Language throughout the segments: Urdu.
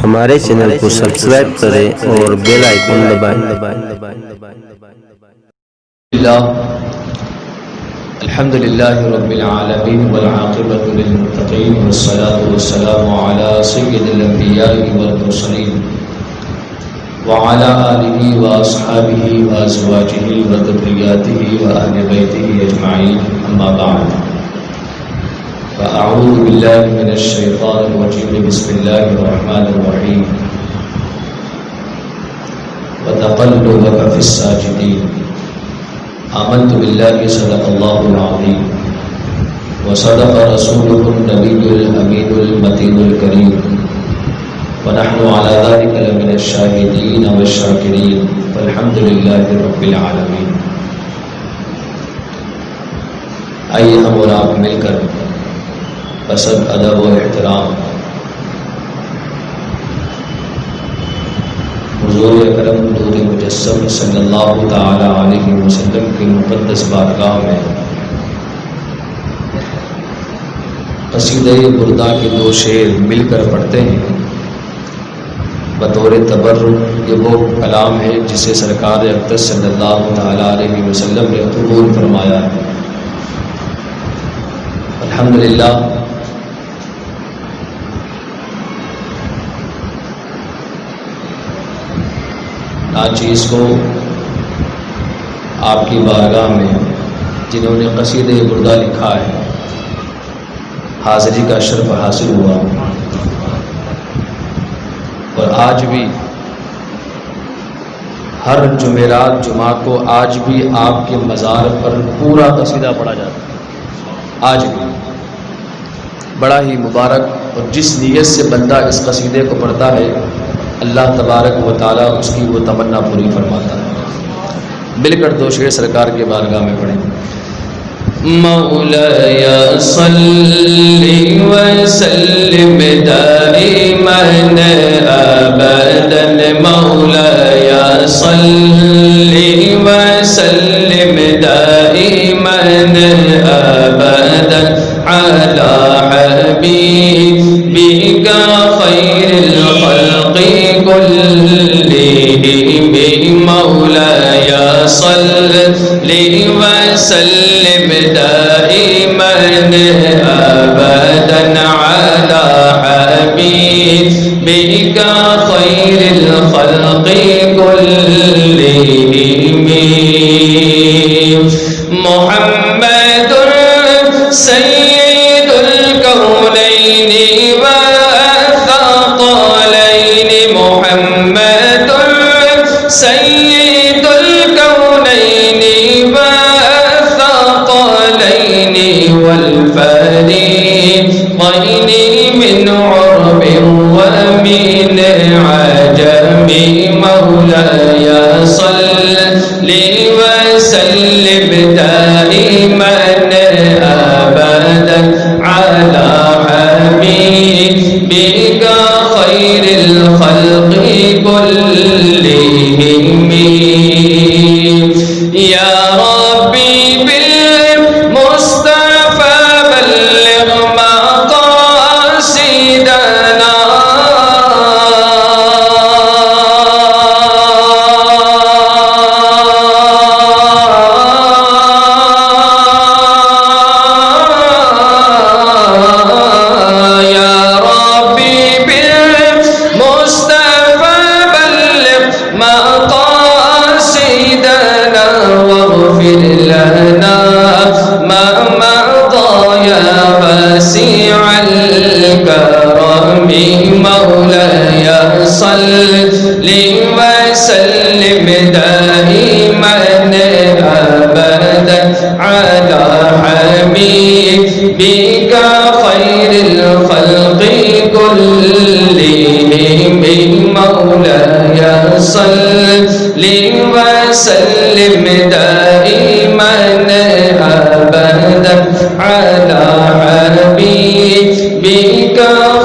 ہمارے چینل کو سبسکرائب کریں اور بیل آئیکن دبائیں۔ الحمد لله رب العالمين والعاقبة للمتقين والصلاة والسلام على سيد الأنبياء والمرسلين وعلى آله وأصحابه وأزواجه وذرياته وأهل بيته أجمعين، أما بعد، فأعوذ بالله من الشيطان الرجيم، بسم الله الرحمن الرحيم، وتقلبك في الساجدين، آمنت بالله صدق الله العظيم وصدق رسوله النبي الأمين المتين الكريم، ونحن على ذلك لمن الشاهدين والشاكرين، والحمد لله رب العالمين۔ آئیے ہم اور آپ مل کر بصد ادب و احترام حضور اکرم نور مجسم صلی اللہ تعالی علیہ وسلم کی مقدس بارگاہ میں قصیدہ بردہ کے دو شعر مل کر پڑھتے ہیں بطور تبرک۔ یہ وہ کلام ہے جسے سرکار اقدس صلی اللہ تعالی علیہ وسلم نے قبول فرمایا ہے۔ الحمدللہ ناچیز کو آپ کی بارگاہ میں جنہوں نے قصیدہ بردہ لکھا ہے حاضری کا شرف حاصل ہوا، اور آج بھی ہر جمعرات جمعہ کو آج بھی آپ کے مزار پر پورا قصیدہ پڑھا جاتا ہے۔ آج بھی بڑا ہی مبارک، اور جس نیت سے بندہ اس قصیدے کو پڑھتا ہے اللہ تبارک و تعالیٰ اس کی وہ تمنا پوری فرماتا ہے۔ مل کر دو شعر سرکار کے بارگاہ میں پڑھیں۔ مولاي صل وسلم دائما ابدا، مولاي صل وسلم دائما ابدا على حبيبك خير الخلق كلهم، مولاي صل وسلم دائما ابدا على حبيبك خير الخلق كلهم، محمد سيد الكونين والثقلين، محمد سيد الكونين والثقلين والفريقين من عرب ومن عجم، مولاي صل وسلم دائما ابدا على حبيبك خير الخلق كلهم، يا ربي بالمصطفى بلغ مقاصدنا، مولاي صل وسلم دائما ابدا على حبيبك خير الخلق كلهم، مولاي صل وسلم دائما ابدا على حبيبك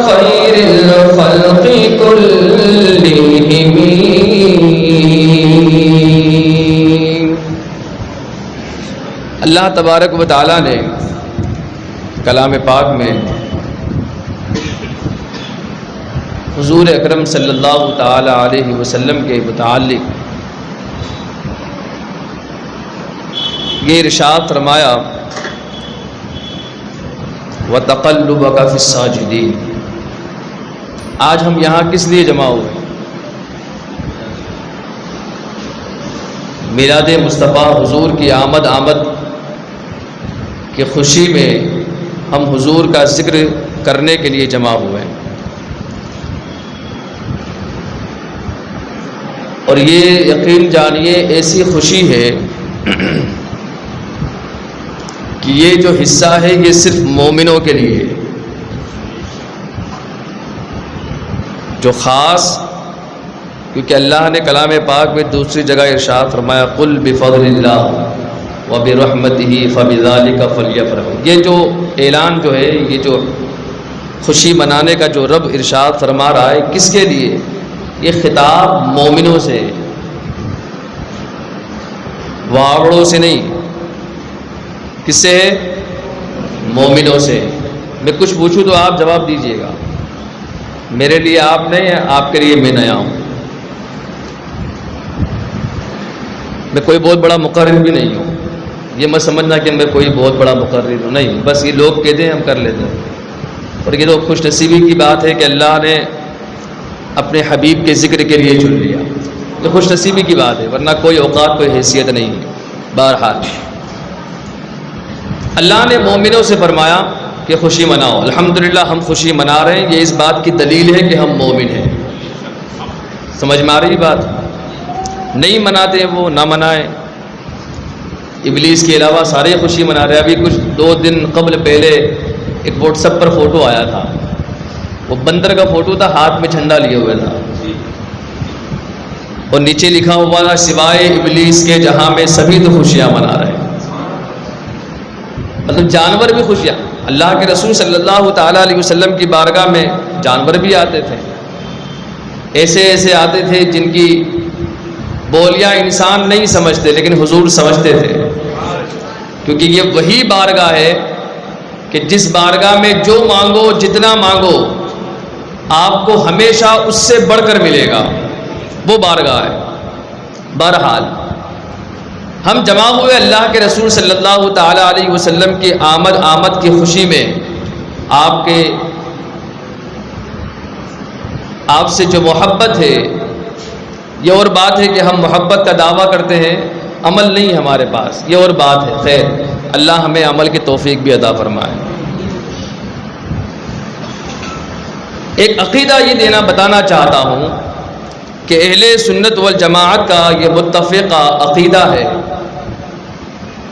خير الخلق كلهم۔ تبارک و تعالیٰ نے کلام پاک میں حضور اکرم صلی اللہ تعالی علیہ وسلم کے متعلق یہ ارشاد فرمایا وَتَقَلُّبَكَ فِي السَّاجِدِينَ۔ آج ہم یہاں کس لیے جمع ہوئے؟ میلاد مصطفیٰ حضور کی آمد کی خوشی میں ہم حضور کا ذکر کرنے کے لیے جمع ہوئے ہیں، اور یہ یقین جانیے ایسی خوشی ہے کہ یہ جو حصہ ہے یہ صرف مومنوں کے لیے ہے، جو خاص، کیونکہ اللہ نے کلام پاک میں دوسری جگہ ارشاد فرمایا قل بفضل اللہ وبرحمتہ فبذلک فلیفرحوا۔ یہ جو اعلان جو ہے، یہ جو خوشی منانے کا جو رب ارشاد فرما رہا ہے، کس کے لیے؟ یہ خطاب مومنوں سے، واوڑوں سے نہیں۔ کس سے ہے؟ مومنوں سے۔ میں کچھ پوچھوں تو آپ جواب دیجئے گا، میرے لیے آپ نہیں ہیں، آپ کے لیے میں نیا ہوں۔ میں کوئی بہت بڑا مقرر بھی نہیں ہوں، یہ مت سمجھنا کہ میں کوئی بہت بڑا مقرر ہوں، نہیں، بس یہ لوگ کہتے ہیں ہم کر لیتے ہیں۔ اور یہ تو خوش نصیبی کی بات ہے کہ اللہ نے اپنے حبیب کے ذکر کے لیے چن لیا، یہ خوش نصیبی کی بات ہے، ورنہ کوئی اوقات کوئی حیثیت نہیں ہے۔ بہرحال اللہ نے مومنوں سے فرمایا کہ خوشی مناؤ۔ الحمدللہ ہم خوشی منا رہے ہیں، یہ اس بات کی دلیل ہے کہ ہم مومن ہیں۔ سمجھ میں آ رہی بات؟ نہیں مناتے وہ نہ منائیں، ابلیس کے علاوہ سارے خوشی منا رہے ہیں۔ ابھی کچھ 2 دن قبل پہلے ایک واٹس ایپ پر فوٹو آیا تھا، وہ بندر کا فوٹو تھا، ہاتھ میں جھنڈا لیے ہوئے تھا، اور نیچے لکھا ہوا تھا سوائے ابلیس کے جہاں میں سبھی تو خوشیاں منا رہے ہیں۔ مطلب جانور بھی خوشیاں، اللہ کے رسول صلی اللہ تعالیٰ علیہ وسلم کی بارگاہ میں جانور بھی آتے تھے، ایسے ایسے آتے تھے جن کی بولیاں انسان نہیں سمجھتے لیکن حضور سمجھتے تھے، کیونکہ یہ وہی بارگاہ ہے کہ جس بارگاہ میں جو مانگو، جتنا مانگو، آپ کو ہمیشہ اس سے بڑھ کر ملے گا، وہ بارگاہ ہے۔ بہرحال ہم جمع ہوئے اللہ کے رسول صلی اللہ تعالی علیہ وسلم کی آمد کی خوشی میں، آپ سے جو محبت ہے، یہ اور بات ہے کہ ہم محبت کا دعویٰ کرتے ہیں، عمل نہیں ہمارے پاس، یہ اور بات ہے۔ خیر، اللہ ہمیں عمل کی توفیق بھی عطا فرمائے۔ ایک عقیدہ یہ بتانا چاہتا ہوں کہ اہل سنت والجماعت کا یہ متفقہ عقیدہ ہے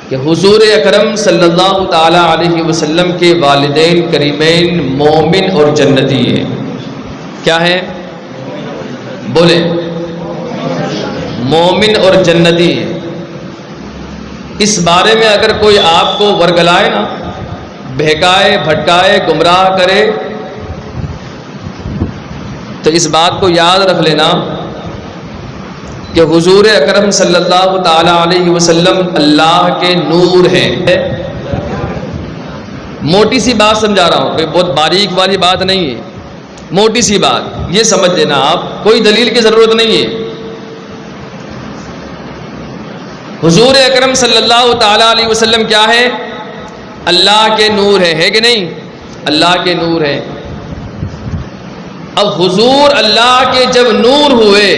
کہ حضور اکرم صلی اللہ تعالی علیہ وسلم کے والدین کریمین مومن اور جنتی ہیں۔ کیا ہے؟ بولیں، مومن اور جنتی ہیں۔ اس بارے میں اگر کوئی آپ کو ورگلائے نا، بہکائے، بھٹکائے، گمراہ کرے، تو اس بات کو یاد رکھ لینا کہ حضور اکرم صلی اللہ تعالی علیہ وسلم اللہ کے نور ہیں۔ موٹی سی بات سمجھا رہا ہوں، کوئی بہت باریک والی بات نہیں ہے، موٹی سی بات یہ سمجھ لینا آپ، کوئی دلیل کی ضرورت نہیں ہے۔ حضور اکرم صلی اللہ تعالی علیہ وسلم کیا ہے؟ اللہ کے نور ہے کہ نہیں؟ اللہ کے نور ہے۔ اب حضور اللہ کے جب نور ہوئے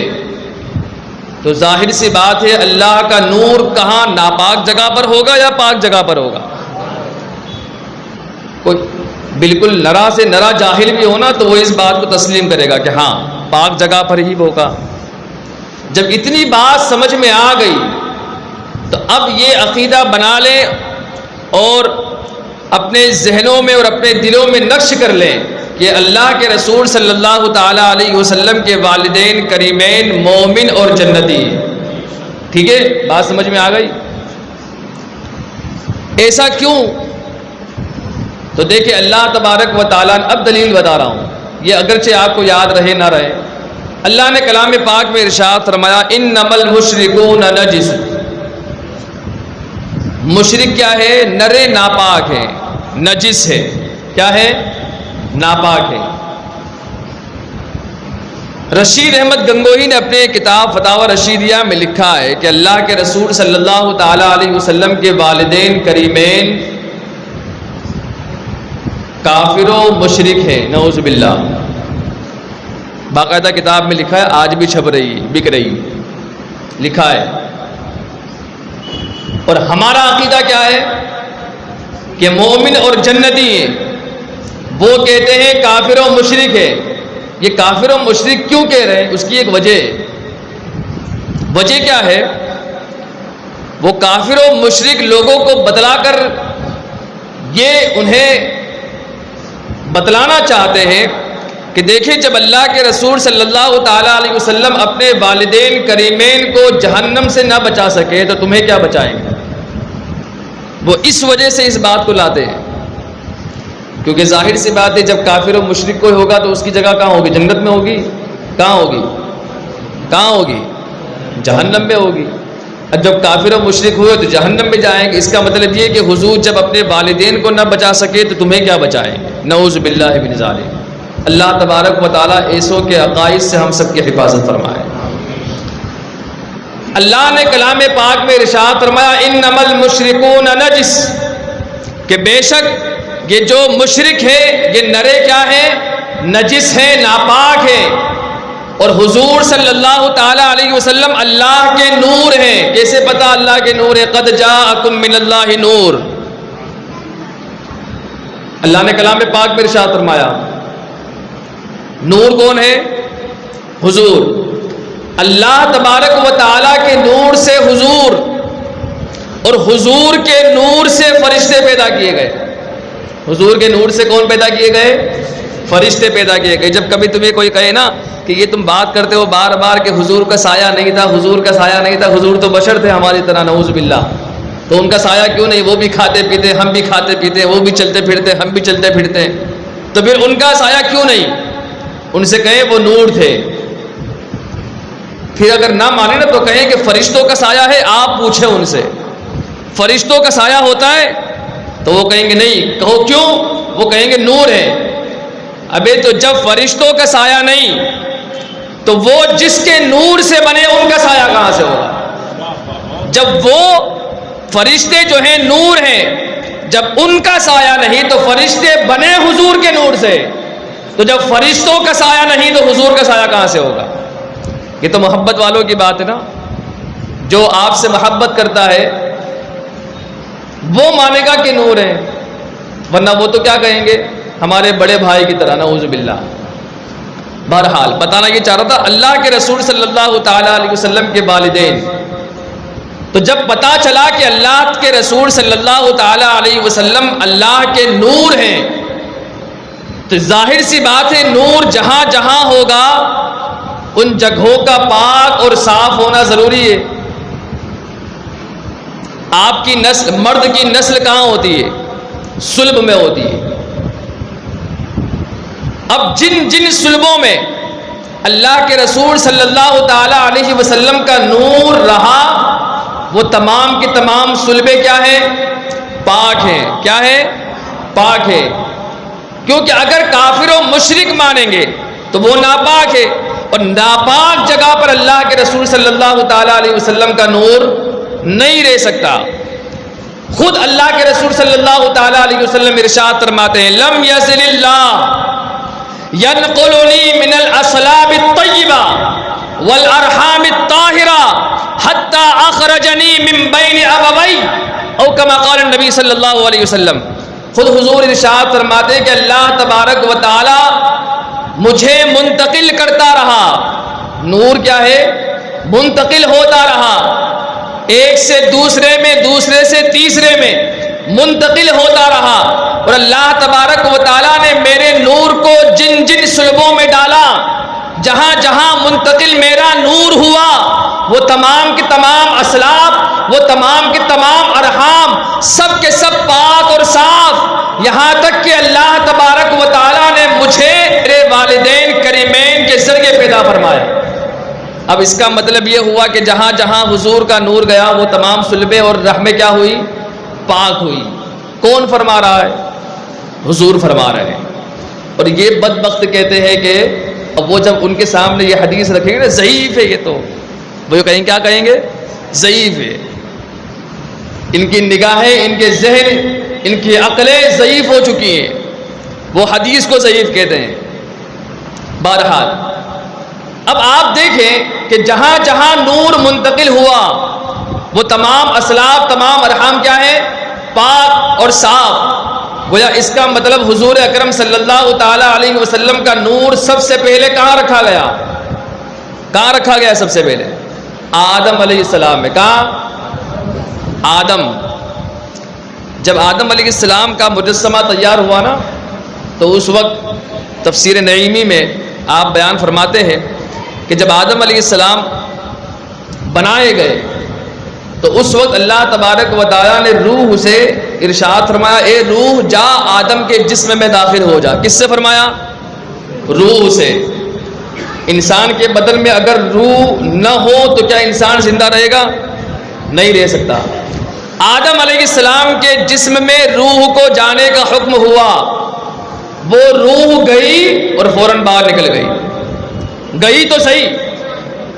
تو ظاہر سی بات ہے اللہ کا نور کہاں، ناپاک جگہ پر ہوگا یا پاک جگہ پر ہوگا؟ کوئی بالکل نرا سے نرا جاہل بھی ہونا تو وہ اس بات کو تسلیم کرے گا کہ ہاں پاک جگہ پر ہی ہوگا۔ جب اتنی بات سمجھ میں آ گئی تو اب یہ عقیدہ بنا لیں اور اپنے ذہنوں میں اور اپنے دلوں میں نقش کر لیں کہ اللہ کے رسول صلی اللہ تعالی علیہ وسلم کے والدین کریمین مومن اور جنتی۔ ٹھیک ہے، بات سمجھ میں آ گئی؟ ایسا کیوں؟ تو دیکھیں اللہ تبارک و تعالیٰ نے، اب دلیل بتا رہا ہوں، یہ اگرچہ آپ کو یاد رہے نہ رہے، اللہ نے کلام پاک میں ارشاد فرمایا انما المشرکون نجس۔ مشرک کیا ہے؟ نرے ناپاک ہے، نجس ہے، کیا ہے؟ ناپاک ہے۔ رشید احمد گنگوہی نے اپنے کتاب فتاوی رشیدیہ میں لکھا ہے کہ اللہ کے رسول صلی اللہ تعالی علیہ وسلم کے والدین کریمین کافر و مشرک ہیں، نعوذ باللہ۔ باقاعدہ کتاب میں لکھا ہے، آج بھی چھپ رہی، بک رہی، لکھا ہے۔ اور ہمارا عقیدہ کیا ہے کہ مومن اور جنتی ہیں، وہ کہتے ہیں کافر و مشرک ہے۔ یہ کافر و مشرک کیوں کہہ رہے ہیں؟ اس کی ایک وجہ ہے۔ وجہ کیا ہے؟ وہ کافر و مشرک لوگوں کو بتلا کر یہ انہیں بتلانا چاہتے ہیں کہ دیکھیں، جب اللہ کے رسول صلی اللہ تعالی علیہ وسلم اپنے والدین کریمین کو جہنم سے نہ بچا سکے تو تمہیں کیا بچائیں گے؟ وہ اس وجہ سے اس بات کو لاتے ہیں، کیونکہ ظاہر سی بات ہے، جب کافر و مشرک کوئی ہوگا تو اس کی جگہ کہاں ہوگی؟ جنت میں ہوگی؟ کہاں ہوگی؟ کہاں ہوگی؟ جہنم میں ہوگی۔ اور جب کافر و مشرک ہوئے تو جہنم میں جائیں گے۔ اس کا مطلب یہ کہ حضور جب اپنے والدین کو نہ بچا سکے تو تمہیں کیا بچائیں گے؟ نعوذ باللہ من ذالک۔ اللہ تبارک و تعالیٰ ایسوں کے عقائد سے ہم سب کی حفاظت فرمائے۔ اللہ نے کلام پاک میں ارشاد فرمایا، انما المشرکون نجس، کہ بے شک یہ جو مشرک ہے یہ نرے کیا ہے؟ نجس ہے، ناپاک ہے۔ اور حضور صلی اللہ تعالی علیہ وسلم اللہ کے نور ہیں۔ کیسے پتا اللہ کے نور ہے؟ قد جاءکم من اللہ نور۔ اللہ نے کلام پاک میں ارشاد فرمایا، نور کون ہے؟ حضور۔ اللہ تبارک و تعالیٰ کے نور سے حضور، اور حضور کے نور سے فرشتے پیدا کیے گئے۔ حضور کے نور سے کون پیدا کیے گئے؟ فرشتے پیدا کیے گئے۔ جب کبھی تمہیں کوئی کہے نا کہ یہ تم بات کرتے ہو بار بار کہ حضور کا سایہ نہیں تھا، حضور کا سایہ نہیں تھا، حضور تو بشر تھے ہماری طرح، نعوذ باللہ، تو ان کا سایہ کیوں نہیں؟ وہ بھی کھاتے پیتے، ہم بھی کھاتے پیتے، وہ بھی چلتے پھرتے، ہم بھی چلتے پھرتے، تو پھر ان کا سایہ کیوں نہیں؟ ان سے کہیں وہ نور تھے۔ پھر اگر نہ مانے نا تو کہیں کہ فرشتوں کا سایہ ہے، آپ پوچھیں ان سے، فرشتوں کا سایہ ہوتا ہے؟ تو وہ کہیں گے نہیں۔ کہو کیوں؟ وہ کہیں گے نور ہے۔ ابے تو جب فرشتوں کا سایہ نہیں تو وہ جس کے نور سے بنے ان کا سایہ کہاں سے ہوگا؟ جب وہ فرشتے جو ہیں نور ہیں، جب ان کا سایہ نہیں تو فرشتے بنے حضور کے نور سے، تو جب فرشتوں کا سایہ نہیں تو حضور کا سایہ کہاں سے ہوگا؟ یہ تو محبت والوں کی بات ہے نا۔ جو آپ سے محبت کرتا ہے وہ مانے گا کہ نور ہے، ورنہ وہ تو کیا کہیں گے؟ ہمارے بڑے بھائی کی طرح، نعوذ باللہ۔ بہرحال بتانا یہ چاہ رہا تھا، اللہ کے رسول صلی اللہ تعالی علیہ وسلم کے والدین، تو جب پتا چلا کہ اللہ کے رسول صلی اللہ تعالی علیہ وسلم اللہ کے نور ہیں، تو ظاہر سی بات ہے نور جہاں جہاں ہوگا ان جگہوں کا پاک اور صاف ہونا ضروری ہے۔ آپ کی نسل، مرد کی نسل کہاں ہوتی ہے؟ صلب میں ہوتی ہے۔ اب جن جن صلبوں میں اللہ کے رسول صلی اللہ تعالی علیہ وسلم کا نور رہا، وہ تمام کی تمام صلبیں کیا ہیں؟ پاک ہیں۔ کیا ہے؟ پاک ہے۔ کیونکہ اگر کافر و مشرک مانیں گے تو وہ ناپاک ہے، اور ناپاک جگہ پر اللہ کے رسول صلی اللہ تعالی علیہ وسلم کا نور نہیں رہ سکتا۔ خود اللہ کے رسول صلی اللہ تعالی علیہ وسلم ارشاد فرماتے ہیں، لم یزل اللہ ینقلنی من الاصلاب الطیبہ والارحام الطاہرہ حتی اخرجنی من بین ابوی، او کما قال النبی صلی اللہ علیہ وسلم۔ خود حضور ارشاد فرماتے ہیں کہ اللہ تبارک و تعالی مجھے منتقل کرتا رہا۔ نور کیا ہے؟ منتقل ہوتا رہا، ایک سے دوسرے میں، دوسرے سے تیسرے میں منتقل ہوتا رہا، اور اللہ تبارک و تعالیٰ نے میرے نور کو جن جن صلبوں میں ڈالا، جہاں جہاں منتقل میرا نور ہوا، وہ تمام کے تمام اسلاف، وہ تمام کے تمام ارحام، سب کے سب پاک اور صاف، یہاں تک کہ اللہ تبارک و تعالیٰ نے مجھے میرے والدین کریمین کے ذریعے پیدا فرمایا۔ اب اس کا مطلب یہ ہوا کہ جہاں جہاں حضور کا نور گیا وہ تمام صلبیں اور رحمیں کیا ہوئی؟ پاک ہوئی. کون فرما رہا ہے؟ حضور فرما رہے ہیں. اور یہ بدبخت کہتے ہیں کہ اب وہ جب ان کے سامنے یہ حدیث رکھیں گے نا ضعیف ہے، یہ تو وہ کہیں کیا کہیں گے؟ ضعیف ہے. ان کی نگاہیں، ان کے ذہن، ان کی عقلیں ضعیف ہو چکی ہیں، وہ حدیث کو ضعیف کہتے ہیں. بہرحال اب آپ دیکھیں کہ جہاں جہاں نور منتقل ہوا وہ تمام اسلاف، تمام ارحام کیا ہے؟ پاک اور صاف. گویا اس کا مطلب حضور اکرم صلی اللہ تعالی علیہ وسلم کا نور سب سے پہلے کہاں رکھا گیا؟ کہاں رکھا گیا سب سے پہلے؟ آدم علیہ السلام میں. کہاں؟ آدم. جب آدم علیہ السلام کا مجسمہ تیار ہوا نا تو اس وقت تفسیر نعیمی میں آپ بیان فرماتے ہیں کہ جب آدم علیہ السلام بنائے گئے تو اس وقت اللہ تبارک و تعالیٰ نے روح سے ارشاد فرمایا، اے روح جا آدم کے جسم میں داخل ہو جا. کس سے فرمایا؟ روح سے. انسان کے بدن میں اگر روح نہ ہو تو کیا انسان زندہ رہے گا؟ نہیں رہ سکتا. آدم علیہ السلام کے جسم میں روح کو جانے کا حکم ہوا. وہ روح گئی اور فوراً باہر نکل گئی. گئی تو صحیح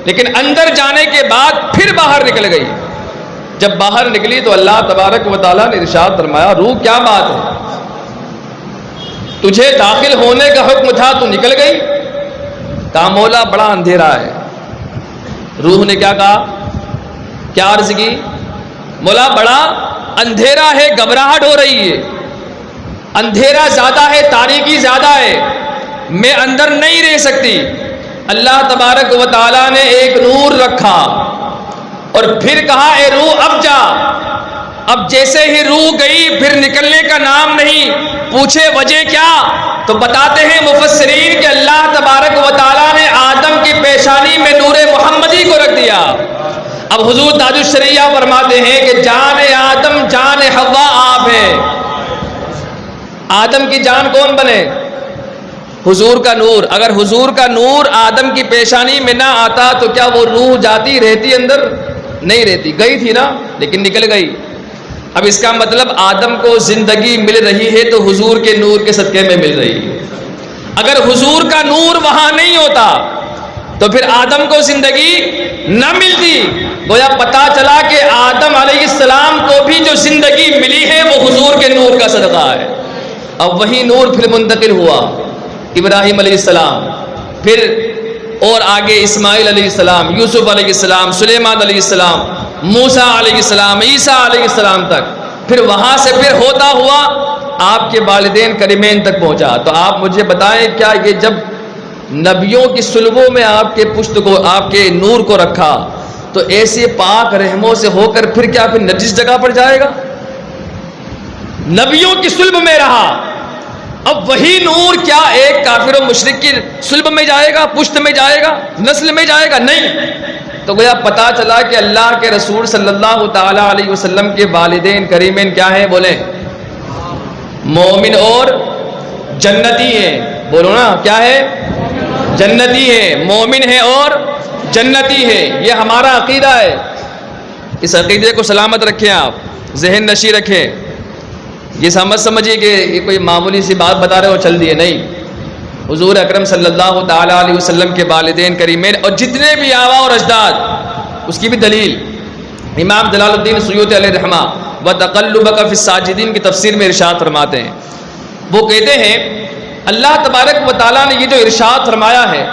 لیکن اندر جانے کے بعد پھر باہر نکل گئی. جب باہر نکلی تو اللہ تبارک و تعالیٰ نے ارشاد فرمایا، روح کیا بات ہے؟ تجھے داخل ہونے کا حکم تھا تو نکل گئی؟ کہا مولا بڑا اندھیرا ہے. روح نے کیا کہا؟ کیا عرض کی؟ مولا بڑا اندھیرا ہے، گھبراہٹ ہو رہی ہے، اندھیرا زیادہ ہے، تاریکی زیادہ ہے، میں اندر نہیں رہ سکتی. اللہ تبارک و تعالیٰ نے ایک نور رکھا اور پھر کہا، اے روح اب جا. اب جیسے ہی روح گئی پھر نکلنے کا نام نہیں. پوچھے وجہ کیا؟ تو بتاتے ہیں مفسرین کہ اللہ تبارک و تعالیٰ نے آدم کی پیشانی میں نور محمدی کو رکھ دیا. اب حضور تاج الشریعہ فرماتے ہیں کہ جان آدم جان حوا آپ ہے. آدم کی جان کون بنے؟ حضور کا نور. اگر حضور کا نور آدم کی پیشانی میں نہ آتا تو کیا وہ روح جاتی رہتی اندر؟ نہیں رہتی. گئی تھی نا لیکن نکل گئی. اب اس کا مطلب آدم کو زندگی مل رہی ہے تو حضور کے نور کے صدقے میں مل رہی ہے. اگر حضور کا نور وہاں نہیں ہوتا تو پھر آدم کو زندگی نہ ملتی. گویا پتا چلا کہ آدم علیہ السلام کو بھی جو زندگی ملی ہے وہ حضور کے نور کا صدقہ ہے. اب وہی نور پھر منتقل ہوا ابراہیم علیہ السلام، پھر اور آگے اسماعیل علیہ السلام، یوسف علیہ السلام، سلیمان علیہ السلام، موسیٰ علیہ السلام، عیسیٰ علیہ السلام تک. پھر وہاں سے پھر ہوتا ہوا آپ کے والدین کریمین تک پہنچا. تو آپ مجھے بتائیں کیا یہ جب نبیوں کی صلبوں میں آپ کے پشت کو، آپ کے نور کو رکھا تو ایسے پاک رحموں سے ہو کر پھر کیا پھر نجس جگہ پر جائے گا؟ نبیوں کی صلب میں رہا. اب وہی نور کیا ایک کافر و مشرک کی صلب میں جائے گا، پشت میں جائے گا، نسل میں جائے گا؟ نہیں. تو گویا پتا چلا کہ اللہ کے رسول صلی اللہ تعالی علیہ وسلم کے والدین کریمین کیا ہیں؟ بولیں مومن اور جنتی ہیں. بولو نا کیا ہے؟ جنتی ہے. مومن ہے اور جنتی ہے. یہ ہمارا عقیدہ ہے. اس عقیدے کو سلامت رکھیں، آپ ذہن نشی رکھیں. یہ سمجھیے کہ یہ کوئی معمولی سی بات بتا رہے ہو چل دیے، نہیں. حضور اکرم صلی اللہ تعالی علیہ وسلم کے والدین کریمین اور جتنے بھی آبا اور اجداد، اس کی بھی دلیل امام جلال الدین سیوطی علیہ رحمہ وتقلبک فی الساجدین کی تفسیر میں ارشاد فرماتے ہیں. وہ کہتے ہیں اللہ تبارک و تعالیٰ نے یہ جو ارشاد فرمایا ہے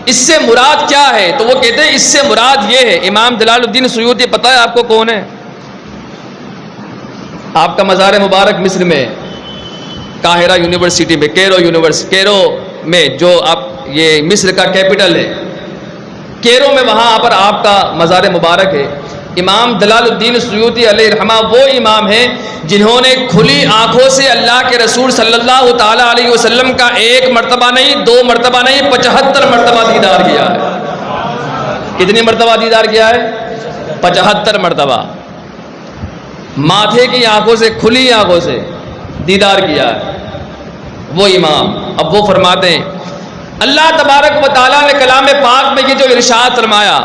اس سے مراد کیا ہے؟ تو وہ کہتے ہیں اس سے مراد یہ ہے. امام جلال الدین سیوطی پتہ ہے آپ کو کون ہے؟ آپ کا مزار مبارک مصر میں قاہرہ یونیورسٹی میں، کیرو میں، جو آپ یہ مصر کا کیپٹل ہے، کیرو میں، وہاں پر آپ کا مزار مبارک ہے. امام جلال الدین سیوطی علیہ رحمہ وہ امام ہیں جنہوں نے کھلی آنکھوں سے اللہ کے رسول صلی اللہ تعالی علیہ وسلم کا ایک مرتبہ نہیں، دو مرتبہ نہیں، 75 مرتبہ دیدار کیا ہے. کتنی مرتبہ دیدار کیا ہے؟ 75 مرتبہ. ماتھے کی آنکھوں سے، کھلی آنکھوں سے دیدار کیا ہے وہ امام. اب وہ فرماتے ہیں اللہ تبارک و تعالیٰ نے کلام پاک میں یہ جو ارشاد فرمایا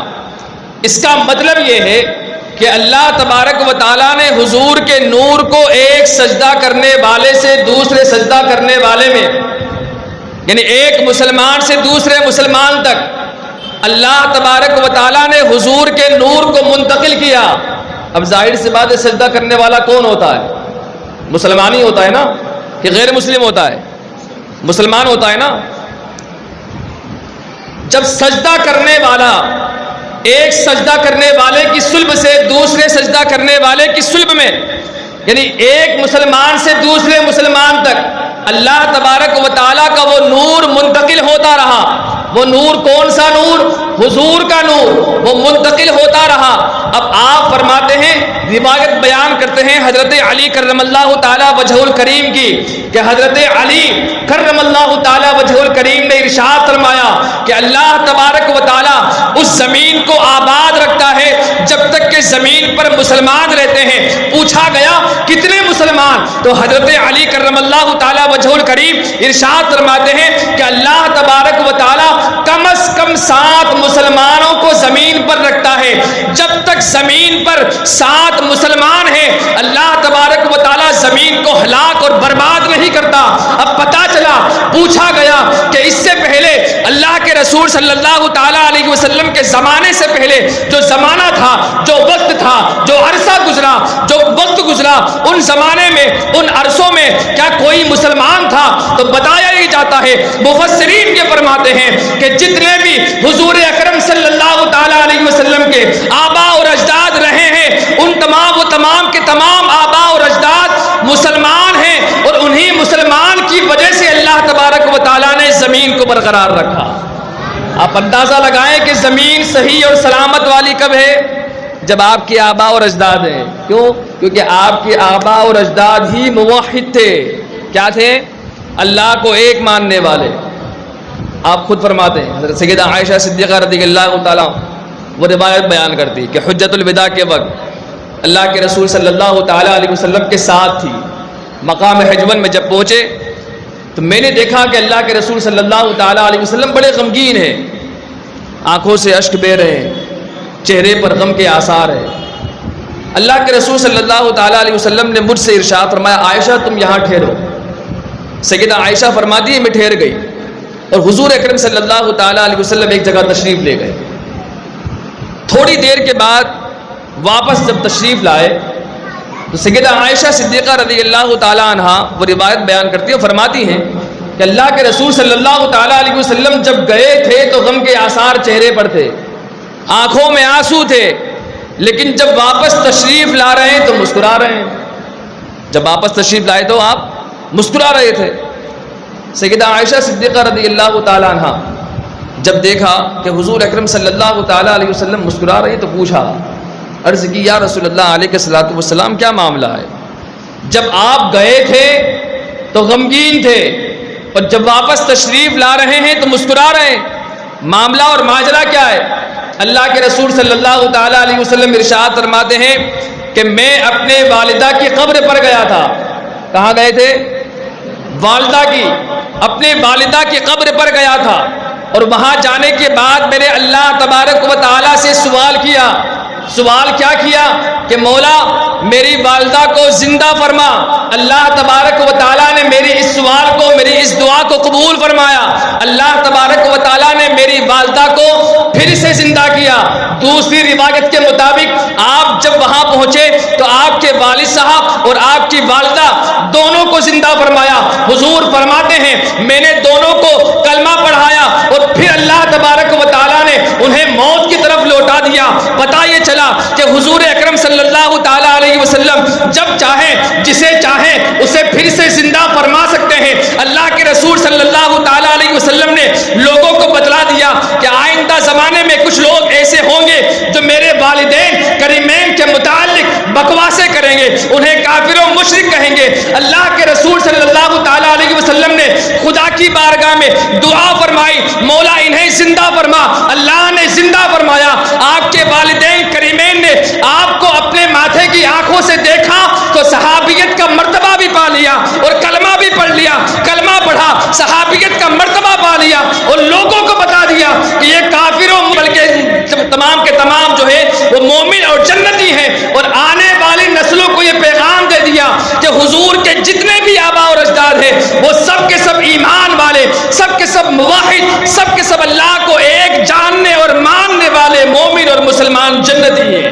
اس کا مطلب یہ ہے کہ اللہ تبارک و تعالیٰ نے حضور کے نور کو ایک سجدہ کرنے والے سے دوسرے سجدہ کرنے والے میں، یعنی ایک مسلمان سے دوسرے مسلمان تک اللہ تبارک و تعالیٰ نے حضور کے نور کو منتقل کیا۔ اب ظاہر سی بات ہے، سجدہ کرنے والا کون ہوتا ہے؟ مسلمان ہی ہوتا ہے نا، کہ غیر مسلم ہوتا ہے؟ مسلمان ہوتا ہے نا۔ جب سجدہ کرنے والا ایک سجدہ کرنے والے کی صلب سے دوسرے سجدہ کرنے والے کی صلب میں، یعنی ایک مسلمان سے دوسرے مسلمان تک اللہ تبارک و تعالیٰ کا وہ نور منتقل ہوتا رہا۔ وہ نور کون سا نور؟ حضور کا نور، وہ منتقل ہوتا رہا۔ اب آپ فرماتے ہیں، روایت بیان کرتے ہیں حضرت علی کرم اللہ تعالیٰ وجہ الکریم کی، کہ حضرت علی کرم اللہ تعالیٰ وجہ الکریم نے ارشاد فرمایا کہ اللہ تبارک و تعالیٰ اس زمین کو آباد رکھتا ہے جب تک کہ زمین پر مسلمان رہتے ہیں۔ پوچھا گیا کتنے مسلمان؟ تو حضرت علی کرم اللہ تعالیٰ وجہ الکریم ارشاد فرماتے ہیں کہ اللہ تبارک و تعالیٰ کم از کم 7 مسلمانوں کو زمین پر رکھتا ہے۔ جب تک زمین پر 7 مسلمان ہیں، اللہ تبارک و تعالیٰ زمین کو ہلاک اور برباد نہیں کرتا۔ اب پتہ چلا، پوچھا گیا کہ اس سے پہلے اللہ کے رسول صلی اللہ تعالیٰ علیہ وسلم کے زمانے سے پہلے جو زمانہ تھا، جو وقت تھا، جو عرصہ گزرا، جو وقت گزرا، ان زمانے میں، ان عرصوں میں کیا کوئی مسلمان تھا؟ تو بتایا ہی جاتا ہے، مفسرین یہ فرماتے ہیں کہ جتنے بھی حضور اکرم صلی اللہ تعالیٰ علیہ وسلم کے آبا اور اجداد رہے ہیں، ان تمام و تمام کے تمام آبا اور اجداد مسلمان ہیں، اور انہی مسلمان کی وجہ سے اللہ تبارک و تعالیٰ نے زمین کو برقرار رکھا۔ آپ اندازہ لگائیں کہ زمین صحیح اور سلامت والی کب ہے؟ جب آپ کے آبا اور اجداد ہیں۔ کیوں؟ کیونکہ آپ کے آبا اور اجداد ہی موحد تھے۔ کیا تھے؟ اللہ کو ایک ماننے والے۔ آپ خود فرماتے ہیں، حضرت سیدہ عائشہ صدیقہ رضی اللہ تعالیٰ وہ روایت بیان کرتی کہ حجۃ الوداع کے وقت اللہ کے رسول صلی اللہ تعالیٰ علیہ وسلم کے ساتھ تھی۔ مقام حجون میں جب پہنچے تو میں نے دیکھا کہ اللہ کے رسول صلی اللہ تعالیٰ علیہ وسلم بڑے غمگین ہیں، آنکھوں سے اشک بہہ رہے ہیں، چہرے پر غم کے آثار ہیں۔ اللہ کے رسول صلی اللہ تعالیٰ علیہ وسلم نے مجھ سے ارشاد فرمایا، عائشہ تم یہاں ٹھہرو۔ سیدہ عائشہ فرماتی ہے میں ٹھہر گئی، اور حضور اکرم صلی اللہ تعالیٰ علیہ وسلم ایک جگہ تشریف لے گئے۔ تھوڑی دیر کے بعد واپس جب تشریف لائے تو سیدہ عائشہ صدیقہ رضی اللہ تعالیٰ عنہ وہ روایت بیان کرتی ہے، فرماتی ہیں کہ اللہ کے رسول صلی اللہ تعالیٰ علیہ وسلم جب گئے تھے تو غم کے آثار چہرے پر تھے، آنکھوں میں آنسو تھے، لیکن جب واپس تشریف لا رہے ہیں تو مسکرا رہے ہیں۔ جب واپس تشریف لائے تو آپ مسکرا رہے تھے۔ سیدہ عائشہ صدیقہ رضی اللہ تعالیٰ عنہ جب دیکھا کہ حضور اکرم صلی اللہ تعالیٰ علیہ وسلم مسکرا رہے تو پوچھا، عرض کی یا رسول اللہ علیہ الصلوۃ والسلام کیا معاملہ ہے؟ جب آپ گئے تھے تو غمگین تھے، اور جب واپس تشریف لا رہے ہیں تو مسکرا رہے ہیں، معاملہ اور ماجرا کیا ہے؟ اللہ کے رسول صلی اللہ تعالیٰ علیہ وسلم ارشاد فرماتے ہیں کہ میں اپنے والدہ کی قبر پر گیا تھا۔ کہاں گئے تھے؟ والدہ کی، اپنے والدہ کی قبر پر گیا تھا، اور وہاں جانے کے بعد میں نے اللہ تبارک و تعالیٰ سے سوال کیا۔ سوال کیا کیا؟ کہ مولا میری والدہ کو زندہ فرما۔ اللہ تبارک و تعالیٰ نے میری اس سوال کو، میری اس دعا کو قبول فرمایا۔ اللہ تبارک و تعالیٰ نے میری والدہ کو پھر سے زندہ کیا۔ دوسری روایت کے مطابق آپ جب وہاں پہنچے تو آپ کے والد صاحب اور آپ کی والدہ دونوں کو زندہ فرمایا۔ حضور فرماتے ہیں میں نے دونوں کو کلمہ پڑھایا، اور پھر اللہ تبارک و تعالیٰ نے انہیں موت کی طرف لوٹا دیا۔ پتہ یہ چلا کہ حضور اکرم صلی اللہ تعالیٰ علیہ وسلم جب چاہیں، جسے چاہیں اسے پھر سے زندہ فرما سکتے ہیں۔ اللہ کے رسول صلی اللہ تعالیٰ علیہ وسلم نے لوگوں کو بتلا دیا کہ آئندہ زمانے میں کچھ لوگ ایسے ہوں گے جو میرے والدین کریمین کے متعلق بکواسیں کریں گے، انہیں کافر و مشرک کہیں گے۔ اللہ کے رسول صلی اللہ تعالیٰ علیہ وسلم نے خدا کی بارگاہ میں دعا فرمائی، مولا انہیں زندہ فرما۔ اللہ نے زندہ فرمایا۔ آپ کے والدین کریمین نے آپ کو اپنے ماتھے کی آنکھوں سے دیکھا تو صحابیت کا مرتبہ بھی پا لیا، اور کلمہ بھی پڑھ لیا۔ کلمہ پڑھا، صحابیت کا مرتبہ پا لیا، اور لوگوں کو بتا دیا کہ یہ کافروں بلکہ تمام کے تمام جو ہے وہ مومن اور جنتی نہیں ہے، اور آنے والی نسلوں کو یہ پیغام دے دیا کہ حضور کے جتنے بھی آباء اور اجداد ہیں وہ سب کے سب ایمان والے، سب کے سب موحد، سب کے سب اللہ کو ایک جاننے اور ماننے والے مومن اور مسلمان جنتی ہیں،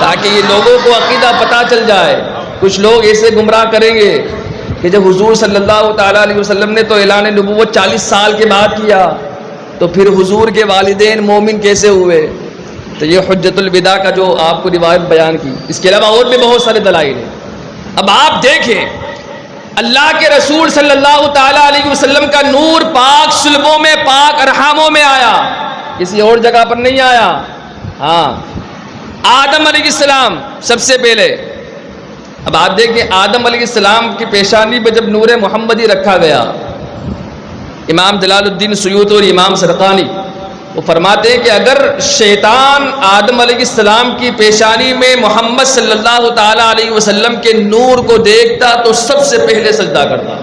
تاکہ یہ لوگوں کو عقیدہ پتہ چل جائے۔ کچھ لوگ ایسے گمراہ کریں گے کہ جب حضور صلی اللہ تعالیٰ علیہ وسلم نے تو اعلان نبوت 40 سال کے بعد کیا، تو پھر حضور کے والدین مومن کیسے ہوئے؟ تو یہ حجت الوداع کا جو آپ کو روایت بیان کی، اس کے علاوہ اور بھی بہت سارے دلائل ہیں۔ اب آپ دیکھیں اللہ کے رسول صلی اللہ تعالیٰ علیہ وسلم کا نور پاک صلبوں میں، پاک ارحاموں میں آیا، کسی اور جگہ پر نہیں آیا۔ ہاں، آدم علیہ السلام سب سے پہلے۔ اب آپ دیکھیں آدم علیہ السلام کی پیشانی پہ جب نور محمدی رکھا گیا، امام جلال الدین سیوطی اور امام سرقانی وہ فرماتے ہیں کہ اگر شیطان آدم علیہ السلام کی پیشانی میں محمد صلی اللہ تعالیٰ علیہ وسلم کے نور کو دیکھتا تو سب سے پہلے سجدہ کرتا،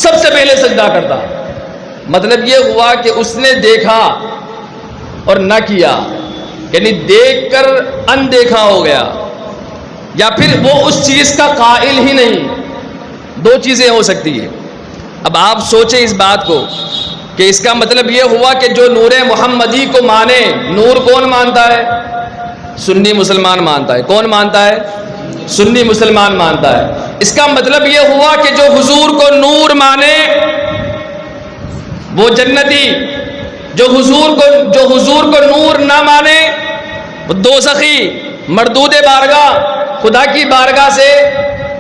سب سے پہلے سجدہ کرتا۔ مطلب یہ ہوا کہ اس نے دیکھا اور نہ کیا، یعنی دیکھ کر اندیکھا ہو گیا، یا پھر وہ اس چیز کا قائل ہی نہیں۔ دو چیزیں ہو سکتی ہیں۔ اب آپ سوچیں اس بات کو کہ اس کا مطلب یہ ہوا کہ جو نور محمدی کو مانے، نور کون مانتا ہے؟ سنی مسلمان مانتا ہے۔ کون مانتا ہے؟ سنی مسلمان مانتا ہے۔ اس کا مطلب یہ ہوا کہ جو حضور کو نور مانے وہ جنتی، جو حضور کو نور نہ مانے وہ دوزخی، مردود بارگاہ، خدا کی بارگاہ سے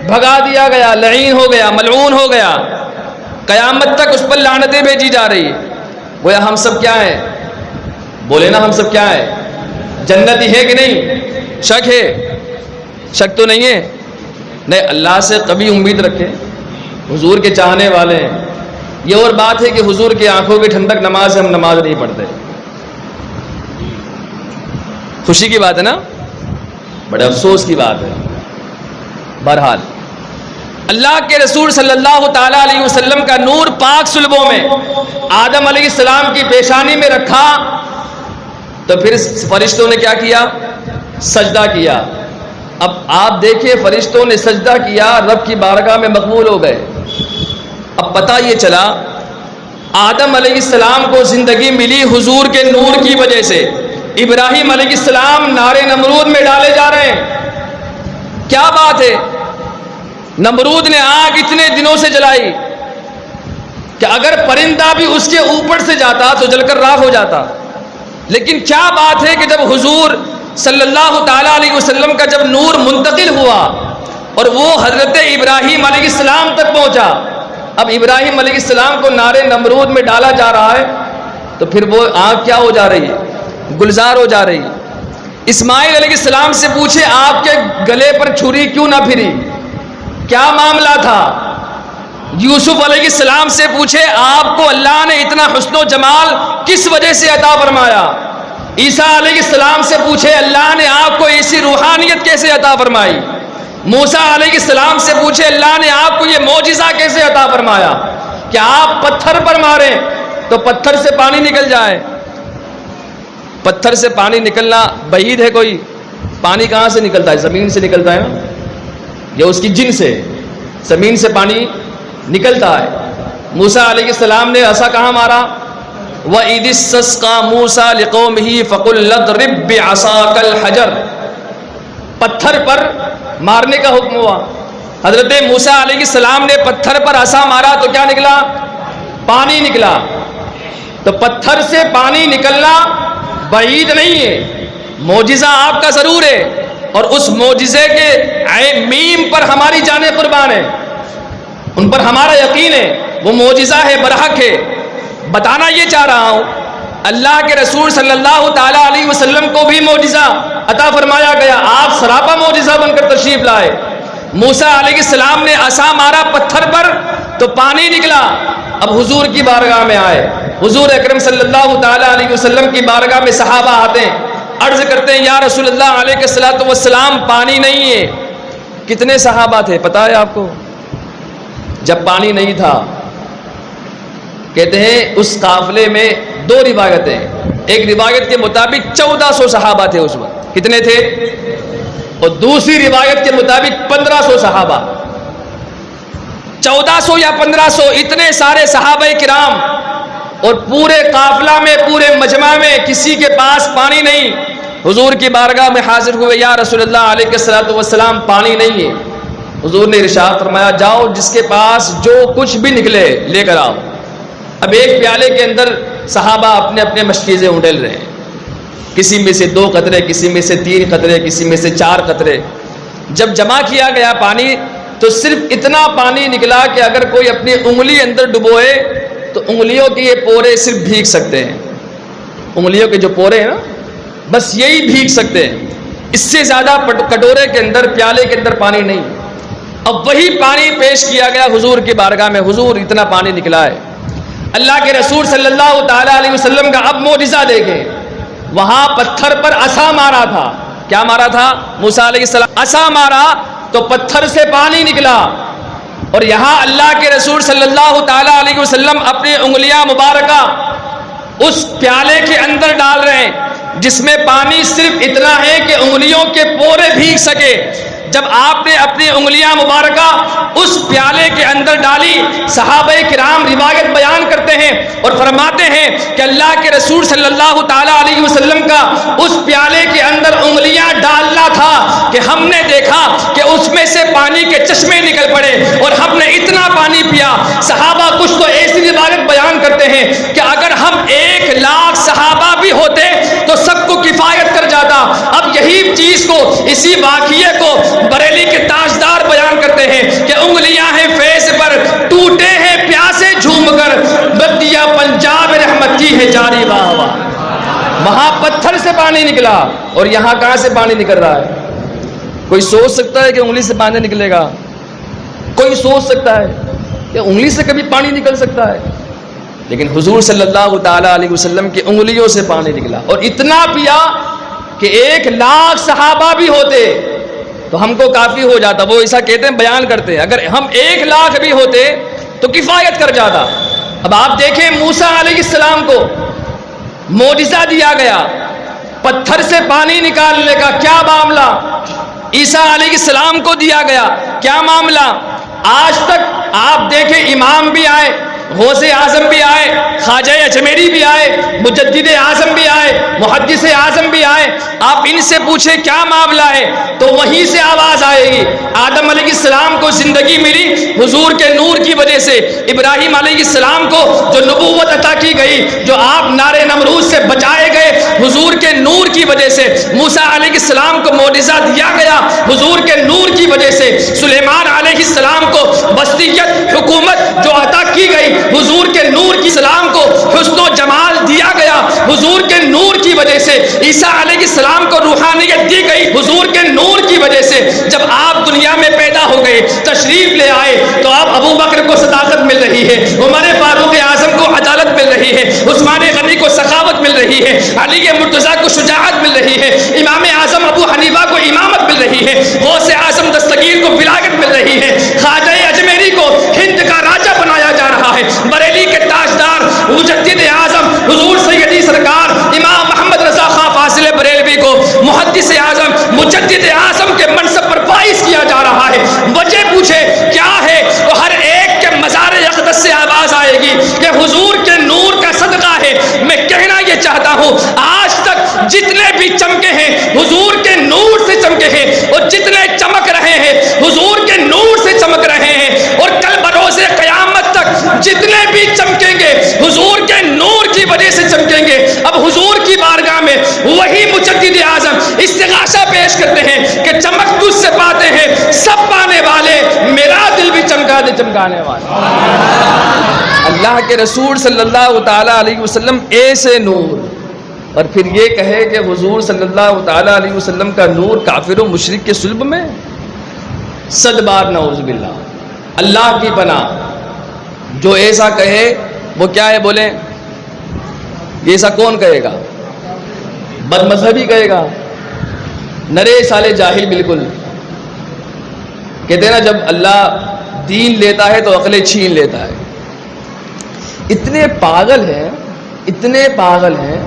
بھگا دیا گیا، لعین ہو گیا، ملعون ہو گیا، قیامت تک اس پر لعنتیں بھیجی جا رہی ہے۔ گویا ہم سب کیا ہیں؟ بولے نا، ہم سب کیا ہیں؟ جنتی ہے کہ نہیں؟ شک ہے؟ شک تو نہیں ہے؟ نہیں، اللہ سے کبھی امید رکھیں، حضور کے چاہنے والے ہیں۔ یہ اور بات ہے کہ حضور کی آنکھوں کی ٹھنڈک نماز سے ہم نماز نہیں پڑھتے، خوشی کی بات ہے نا، بڑے افسوس کی بات ہے۔ بہرحال اللہ کے رسول صلی اللہ تعالیٰ علیہ وسلم کا نور پاک صلبوں میں آدم علیہ السلام کی پیشانی میں رکھا، تو پھر فرشتوں نے کیا کیا؟ سجدہ کیا۔ اب آپ دیکھیں فرشتوں نے سجدہ کیا، رب کی بارگاہ میں مقبول ہو گئے۔ اب پتہ یہ چلا آدم علیہ السلام کو زندگی ملی حضور کے نور کی وجہ سے، ابراہیم علیہ السلام نارے نمرود میں ڈالے جا رہے ہیں۔ کیا بات ہے؟ نمرود نے آگ اتنے دنوں سے جلائی کہ اگر پرندہ بھی اس کے اوپر سے جاتا تو جل کر راکھ ہو جاتا، لیکن کیا بات ہے کہ جب حضور صلی اللہ تعالیٰ علیہ وسلم کا جب نور منتقل ہوا اور وہ حضرت ابراہیم علیہ السلام تک پہنچا، اب ابراہیم علیہ السلام کو نارے نمرود میں ڈالا جا رہا ہے، تو پھر وہ آگ کیا ہو جا رہی ہے؟ گلزار ہو جا رہی ہے۔ اسماعیل علیہ السلام سے پوچھے آپ کے گلے پر چھری کیوں نہ پھری؟ کیا معاملہ تھا؟ یوسف علیہ السلام سے پوچھے آپ کو اللہ نے اتنا حسن و جمال کس وجہ سے عطا فرمایا؟ عیسیٰ علیہ السلام سے پوچھے اللہ نے آپ کو ایسی روحانیت کیسے عطا فرمائی؟ موسیٰ علیہ السلام سے پوچھے اللہ نے آپ کو یہ معجزہ کیسے عطا فرمایا کہ آپ پتھر پر ماریں تو پتھر سے پانی نکل جائے؟ پتھر سے پانی نکلنا بعید ہے کوئی؟ پانی کہاں سے نکلتا ہے؟ زمین سے نکلتا ہے نا، یا اس کی جن سے، زمین سے پانی نکلتا ہے۔ موسیٰ علیہ السلام نے عصا کہاں مارا؟ وَإِذِ اسْتَسْقَىٰ مُوسَىٰ لِقَوْمِهِ فَقُلْ اضْرِب بِّعَصَاكَ الْحَجَرَ، پتھر پر مارنے کا حکم ہوا۔ حضرت موسیٰ علیہ السلام نے پتھر پر عصا مارا تو کیا نکلا؟ پانی نکلا۔ تو پتھر سے پانی نکلنا بعید نہیں ہے، معجزہ آپ کا ضرور ہے، اور اس معجزے کے میم پر ہماری جانیں قربان ہے، ان پر ہمارا یقین ہے، وہ معجزہ ہے، برحق ہے۔ بتانا یہ چاہ رہا ہوں اللہ کے رسول صلی اللہ تعالیٰ علیہ وسلم کو بھی معجزہ عطا فرمایا گیا، آپ سراپا معجزہ بن کر تشریف لائے۔ موسیٰ علیہ السلام نے عصا مارا پتھر پر تو پانی نکلا۔ اب حضور کی بارگاہ میں آئے، حضور اکرم صلی اللہ تعالیٰ علیہ وسلم کی بارگاہ میں صحابہ آتے ہیں، عرض کرتے ہیں یا رسول اللہ علیہ الصلوۃ والسلام پانی نہیں ہے۔ کتنے صحابہ تھے پتہ ہے آپ کو؟ جب پانی نہیں تھا، کہتے ہیں اس قافلے میں دو روایتیں، ایک روایت کے مطابق 1400 صحابہ تھے اس وقت، کتنے تھے؟ اور دوسری روایت کے مطابق 1500 صحابہ، 1400 یا 1500، اتنے سارے صحابہ کرام، اور پورے قافلہ میں، پورے مجمع میں کسی کے پاس پانی نہیں۔ حضور کی بارگاہ میں حاضر ہوئے، یا رسول اللہ علیہ الصلوۃ والسلام پانی نہیں ہے۔ حضور نے ارشاد فرمایا جاؤ جس کے پاس جو کچھ بھی نکلے لے کر آؤ۔ اب ایک پیالے کے اندر صحابہ اپنے اپنے مشکیزیں اڈل رہے ہیں، کسی میں سے 2 قطرے، کسی میں سے 3 قطرے، کسی میں سے 4 قطرے۔ جب جمع کیا گیا پانی تو صرف اتنا پانی نکلا کہ اگر کوئی اپنی انگلی اندر ڈبوئے تو انگلیوں کے یہ پورے صرف بھیگ سکتے ہیں، انگلیوں کے جو پورے ہیں نا بس یہی بھیگ سکتے ہیں، اس سے زیادہ کٹورے کے اندر، پیالے کے اندر پانی نہیں۔ اب وہی پانی پیش کیا گیا حضور کی بارگاہ میں، حضور اتنا پانی نکلا ہے۔ اللہ کے رسول صلی اللہ تعالی علیہ وسلم کا اب معجزہ دیکھیں، وہاں پتھر پر عصا مارا تھا، کیا مارا تھا؟ موسیٰ علیہ السلام عصا مارا تو پتھر سے پانی نکلا، اور یہاں اللہ کے رسول صلی اللہ تعالی علیہ وسلم اپنی انگلیاں مبارکہ اس پیالے کے اندر ڈال رہے ہیں جس میں پانی صرف اتنا ہے کہ انگلیوں کے پورے بھیگ سکے۔ جب آپ نے اپنی انگلیاں مبارکہ اس پیالے کے اندر ڈالی، صحابہ کرام روایت بیان کرتے ہیں اور فرماتے ہیں کہ اللہ کے رسول صلی اللہ تعالی علیہ وسلم کا اس پیالے کے اندر انگلیاں ڈالنا تھا کہ ہم نے دیکھا کہ اس میں سے پانی کے چشمے نکل پڑے اور ہم نے اتنا پانی پیا۔ صحابہ کچھ تو ایسی روایت بیان کرتے ہیں کہ اگر ہم 1,00,000 صحابہ بھی ہوتے تو سب کو کفایت کر جاتا۔ اب یہی چیز کو، اسی واقعے کو بریلی کے تاجدار بیان کرتے ہیں کہ انگلیاں ہیں فیض پر، ٹوٹے ہیں پیاسے جھوم کر، بدیا پنجاب رحمت کی ہے جاری واہ واہ۔ وہاں پتھر سے پانی نکلا اور یہاں کہاں سے پانی نکل رہا ہے؟ کوئی سوچ سکتا ہے کہ انگلی سے پانی نکلے گا؟ کوئی سوچ سکتا ہے کہ انگلی سے کبھی پانی نکل سکتا ہے؟ لیکن حضور صلی اللہ تعالی علیہ وسلم کی انگلیوں سے پانی نکلا، اور اتنا پیا کہ 1,00,000 صحابہ بھی ہوتے تو ہم کو کافی ہو جاتا۔ وہ ایسا کہتے ہیں، بیان کرتے ہیں، اگر ہم 1,00,000 بھی ہوتے تو کفایت کر جاتا۔ اب آپ دیکھیں موسیٰ علیہ السلام کو معجزہ دیا گیا، پتھر سے پانی نکالنے کا کیا معاملہ؟ عیسیٰ علیہ السلام کو دیا گیا، کیا معاملہ؟ آج تک آپ دیکھیں امام بھی آئے، غوث اعظم بھی آئے، خواجہ اجمیری بھی آئے، مجدد اعظم بھی آئے، محدث اعظم بھی آئے، آپ ان سے پوچھیں کیا معاملہ ہے تو وہیں سے آواز آئے گی۔ آدم علیہ السلام کو زندگی ملی حضور کے نور کی وجہ سے، ابراہیم علیہ السلام کو جو نبوت عطا کی گئی، جو آپ نار نمرود سے بچائے گئے حضور کے نور کی وجہ سے، موسیٰ علیہ السلام کو معجزہ دیا گیا حضور کے نور کی وجہ سے، سلیمان علیہ السلام کو بستیت حکومت جو عطا کی گئی حضور کے نور کی، سلام کو حسن و جمال دیا گیا حضور کے نور کی وجہ سے، عیسیٰ علیہ السلام کو روحانیت دی گئی حضور کے نور کی وجہ سے۔ جب آپ دنیا میں پیدا ہو گئے، تشریف لے آئے تو آپ ابو بکر کو صداقت مل رہی ہے، عمر فاروق اعظم کو عدالت مل رہی ہے، عثمان غنی کو سخاوت مل رہی ہے، علی مرتضیٰ کو شجاعت مل رہی ہے، امام اعظم ابو حنیفہ کو امامت مل رہی ہے، غوث اعظم دستگیر کو ولایت مل رہی ہے، خواجہ اجمیری کو ہند کا راجہ بنایا جا رہا ہے، بریلی کے تاجدار مجدد اعظم حضور سیدی سرکار امام محمد رضا خان فاضل بریلوی کو محدث اعظم مجدد اعظم کے منصب پر فائز کیا جا رہا ہے۔ وجہ پوچھے کیا ہے تو ہر ایک کے مزار اقدس سے آواز آئے گی کہ حضور کے نور کا صدقہ ہے۔ میں کہنا یہ چاہتا ہوں، آج تک جتنے بھی چمکے ہیں حضور کے نور سے چمکے ہیں، اور جتنے چمک رہے ہیں حضور کے نور سے چمک رہے ہیں، اور کل بروز قیامت تک جتنے بھی چمکیں گے حضور کے نور کی وجہ سے چمکیں گے۔ اب حضور کی بارگاہ میں وہی مجدد اعظم استغاثہ پیش کرتے ہیں کہ چمک تجھ سے پاتے ہیں سب پانے والے، میرا دل بھی چمکا دے چمکانے والے۔ اللہ کے رسول صلی اللہ تعالی علیہ وسلم ایسے نور، اور پھر یہ کہے کہ حضور صلی اللہ تعالی علیہ وسلم کا نور کافر و مشرک کے صلب میں، صد بار نعوذ باللہ، اللہ کی پناہ۔ جو ایسا کہے وہ کیا ہے بولیں؟ ایسا کون کہے گا؟ بد مذہبی کہے گا، نرے سالے جاہل بالکل۔ کہتے ہیں نا جب اللہ دین لیتا ہے تو عقلیں چھین لیتا ہے۔ اتنے پاگل ہیں، اتنے پاگل ہیں،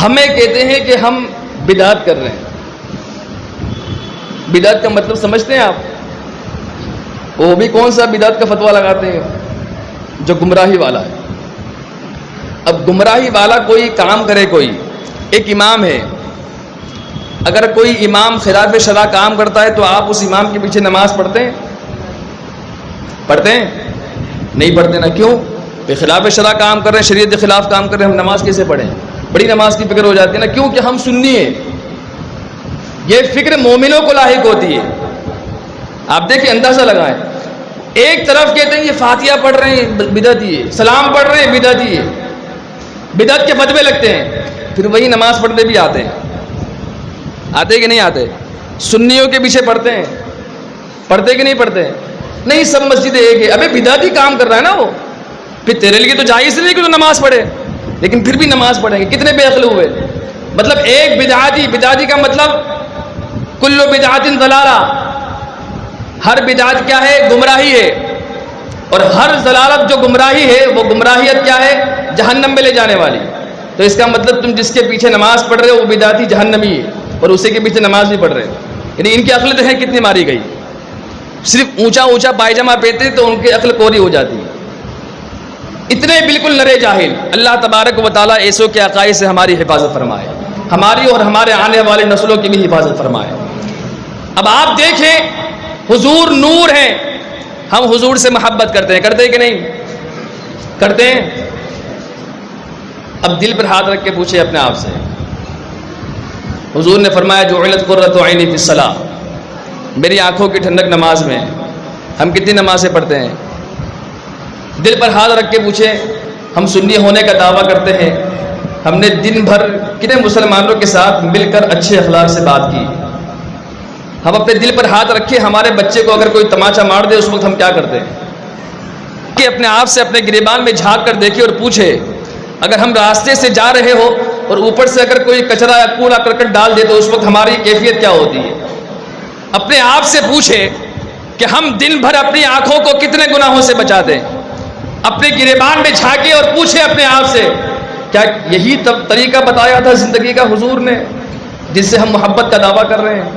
ہمیں کہتے ہیں کہ ہم بدعت کر رہے ہیں. بدعت کا مطلب سمجھتے ہیں آپ؟ وہ بھی کون سا بدعت کا فتویٰ لگاتے ہیں؟ جو گمراہی والا ہے. اب گمراہی والا کوئی کام کرے، کوئی ایک امام ہے، اگر کوئی امام خلاف شرع کام کرتا ہے تو آپ اس امام کے پیچھے نماز پڑھتے ہیں؟ پڑھتے ہیں؟ نہیں پڑھتے نا. کیوں؟ کہ خلاف شرع کام کر رہے ہیں، شریعت کے خلاف کام کر رہے ہیں، ہم نماز کیسے پڑھیں؟ بڑی نماز کی فکر ہو جاتی ہے نا. کیوں؟ کہ ہم سنی ہیں. یہ فکر مومنوں کو لاحق ہوتی ہے. آپ دیکھیں، اندازہ لگائیں. ایک طرف کہتے ہیں یہ فاتحہ پڑھ رہے ہیں بدعتی ہے، سلام پڑھ رہے ہیں بدعتی ہے، بدعت کے فتوے لگتے ہیں، پھر وہی نماز پڑھنے بھی آتے ہیں. آتے کہ نہیں آتے؟ سنیوں کے پیچھے پڑھتے ہیں، پڑھتے کہ نہیں پڑھتے؟ نہیں، سب مسجد ایک ہے. ابے بدعتی کام کر رہا ہے نا وہ، پھر تیرے لیے تو جائز نہیں کہ تو نماز پڑھے، لیکن پھر بھی نماز پڑھیں گے. کتنے بے عقل ہوئے. مطلب ایک بدعتی کا مطلب کل بدعت ضلالہ، ہر بدعت کیا ہے؟ گمراہی ہے. اور ہر ضلالت جو گمراہی ہے وہ گمراہیت کیا ہے؟ جہنم میں لے جانے والی. تو اس کا مطلب تم جس کے پیچھے نماز پڑھ رہے ہو وہ بدعتی جہنمی ہے، اور اسی کے پیچھے نماز بھی پڑھ رہے ہو. یعنی ان کی عقل تو ہے کتنی ماری گئی. صرف اونچا اونچا پائجامہ پہنتے تو ان کی عقل کوری ہو جاتی ہے. اتنے بالکل نرے جاہل. اللہ تبارک و تعالیٰ ایسوں کے عقائد سے ہماری حفاظت فرمائے، ہماری اور ہمارے آنے والی نسلوں کی بھی حفاظت فرمائے. اب آپ دیکھیں، حضور نور ہیں، ہم حضور سے محبت کرتے ہیں، کرتے ہیں کہ نہیں کرتے ہیں؟ اب دل پر ہاتھ رکھ کے پوچھے اپنے آپ سے. حضور نے فرمایا جعلت قرۃ عینی فی الصلاۃ، میری آنکھوں کی ٹھنڈک نماز میں. ہم کتنی نمازیں پڑھتے ہیں؟ دل پر ہاتھ رکھ کے پوچھے. ہم سنی ہونے کا دعویٰ کرتے ہیں، ہم نے دن بھر کتنے مسلمانوں کے ساتھ مل کر اچھے اخلاق سے بات کی. ہم اپنے دل پر ہاتھ رکھے، ہمارے بچے کو اگر کوئی تماچا مار دے اس وقت ہم کیا کرتے ہیں؟ کہ اپنے آپ سے اپنے گریبان میں جھانک کر دیکھے اور پوچھے، اگر ہم راستے سے جا رہے ہو اور اوپر سے اگر کوئی کچرا یا کوڑا کرکٹ ڈال دے تو اس وقت ہماری کیفیت کیا ہوتی ہے؟ اپنے آپ سے پوچھے کہ ہم دن بھر اپنی آنکھوں کو کتنے گناہوں سے بچاتے ہیں. اپنے گریبان میں جھانکے اور پوچھے اپنے آپ سے، کیا یہی طریقہ بتایا تھا زندگی کا حضور نے جس سے ہم محبت کا دعویٰ کر رہے ہیں؟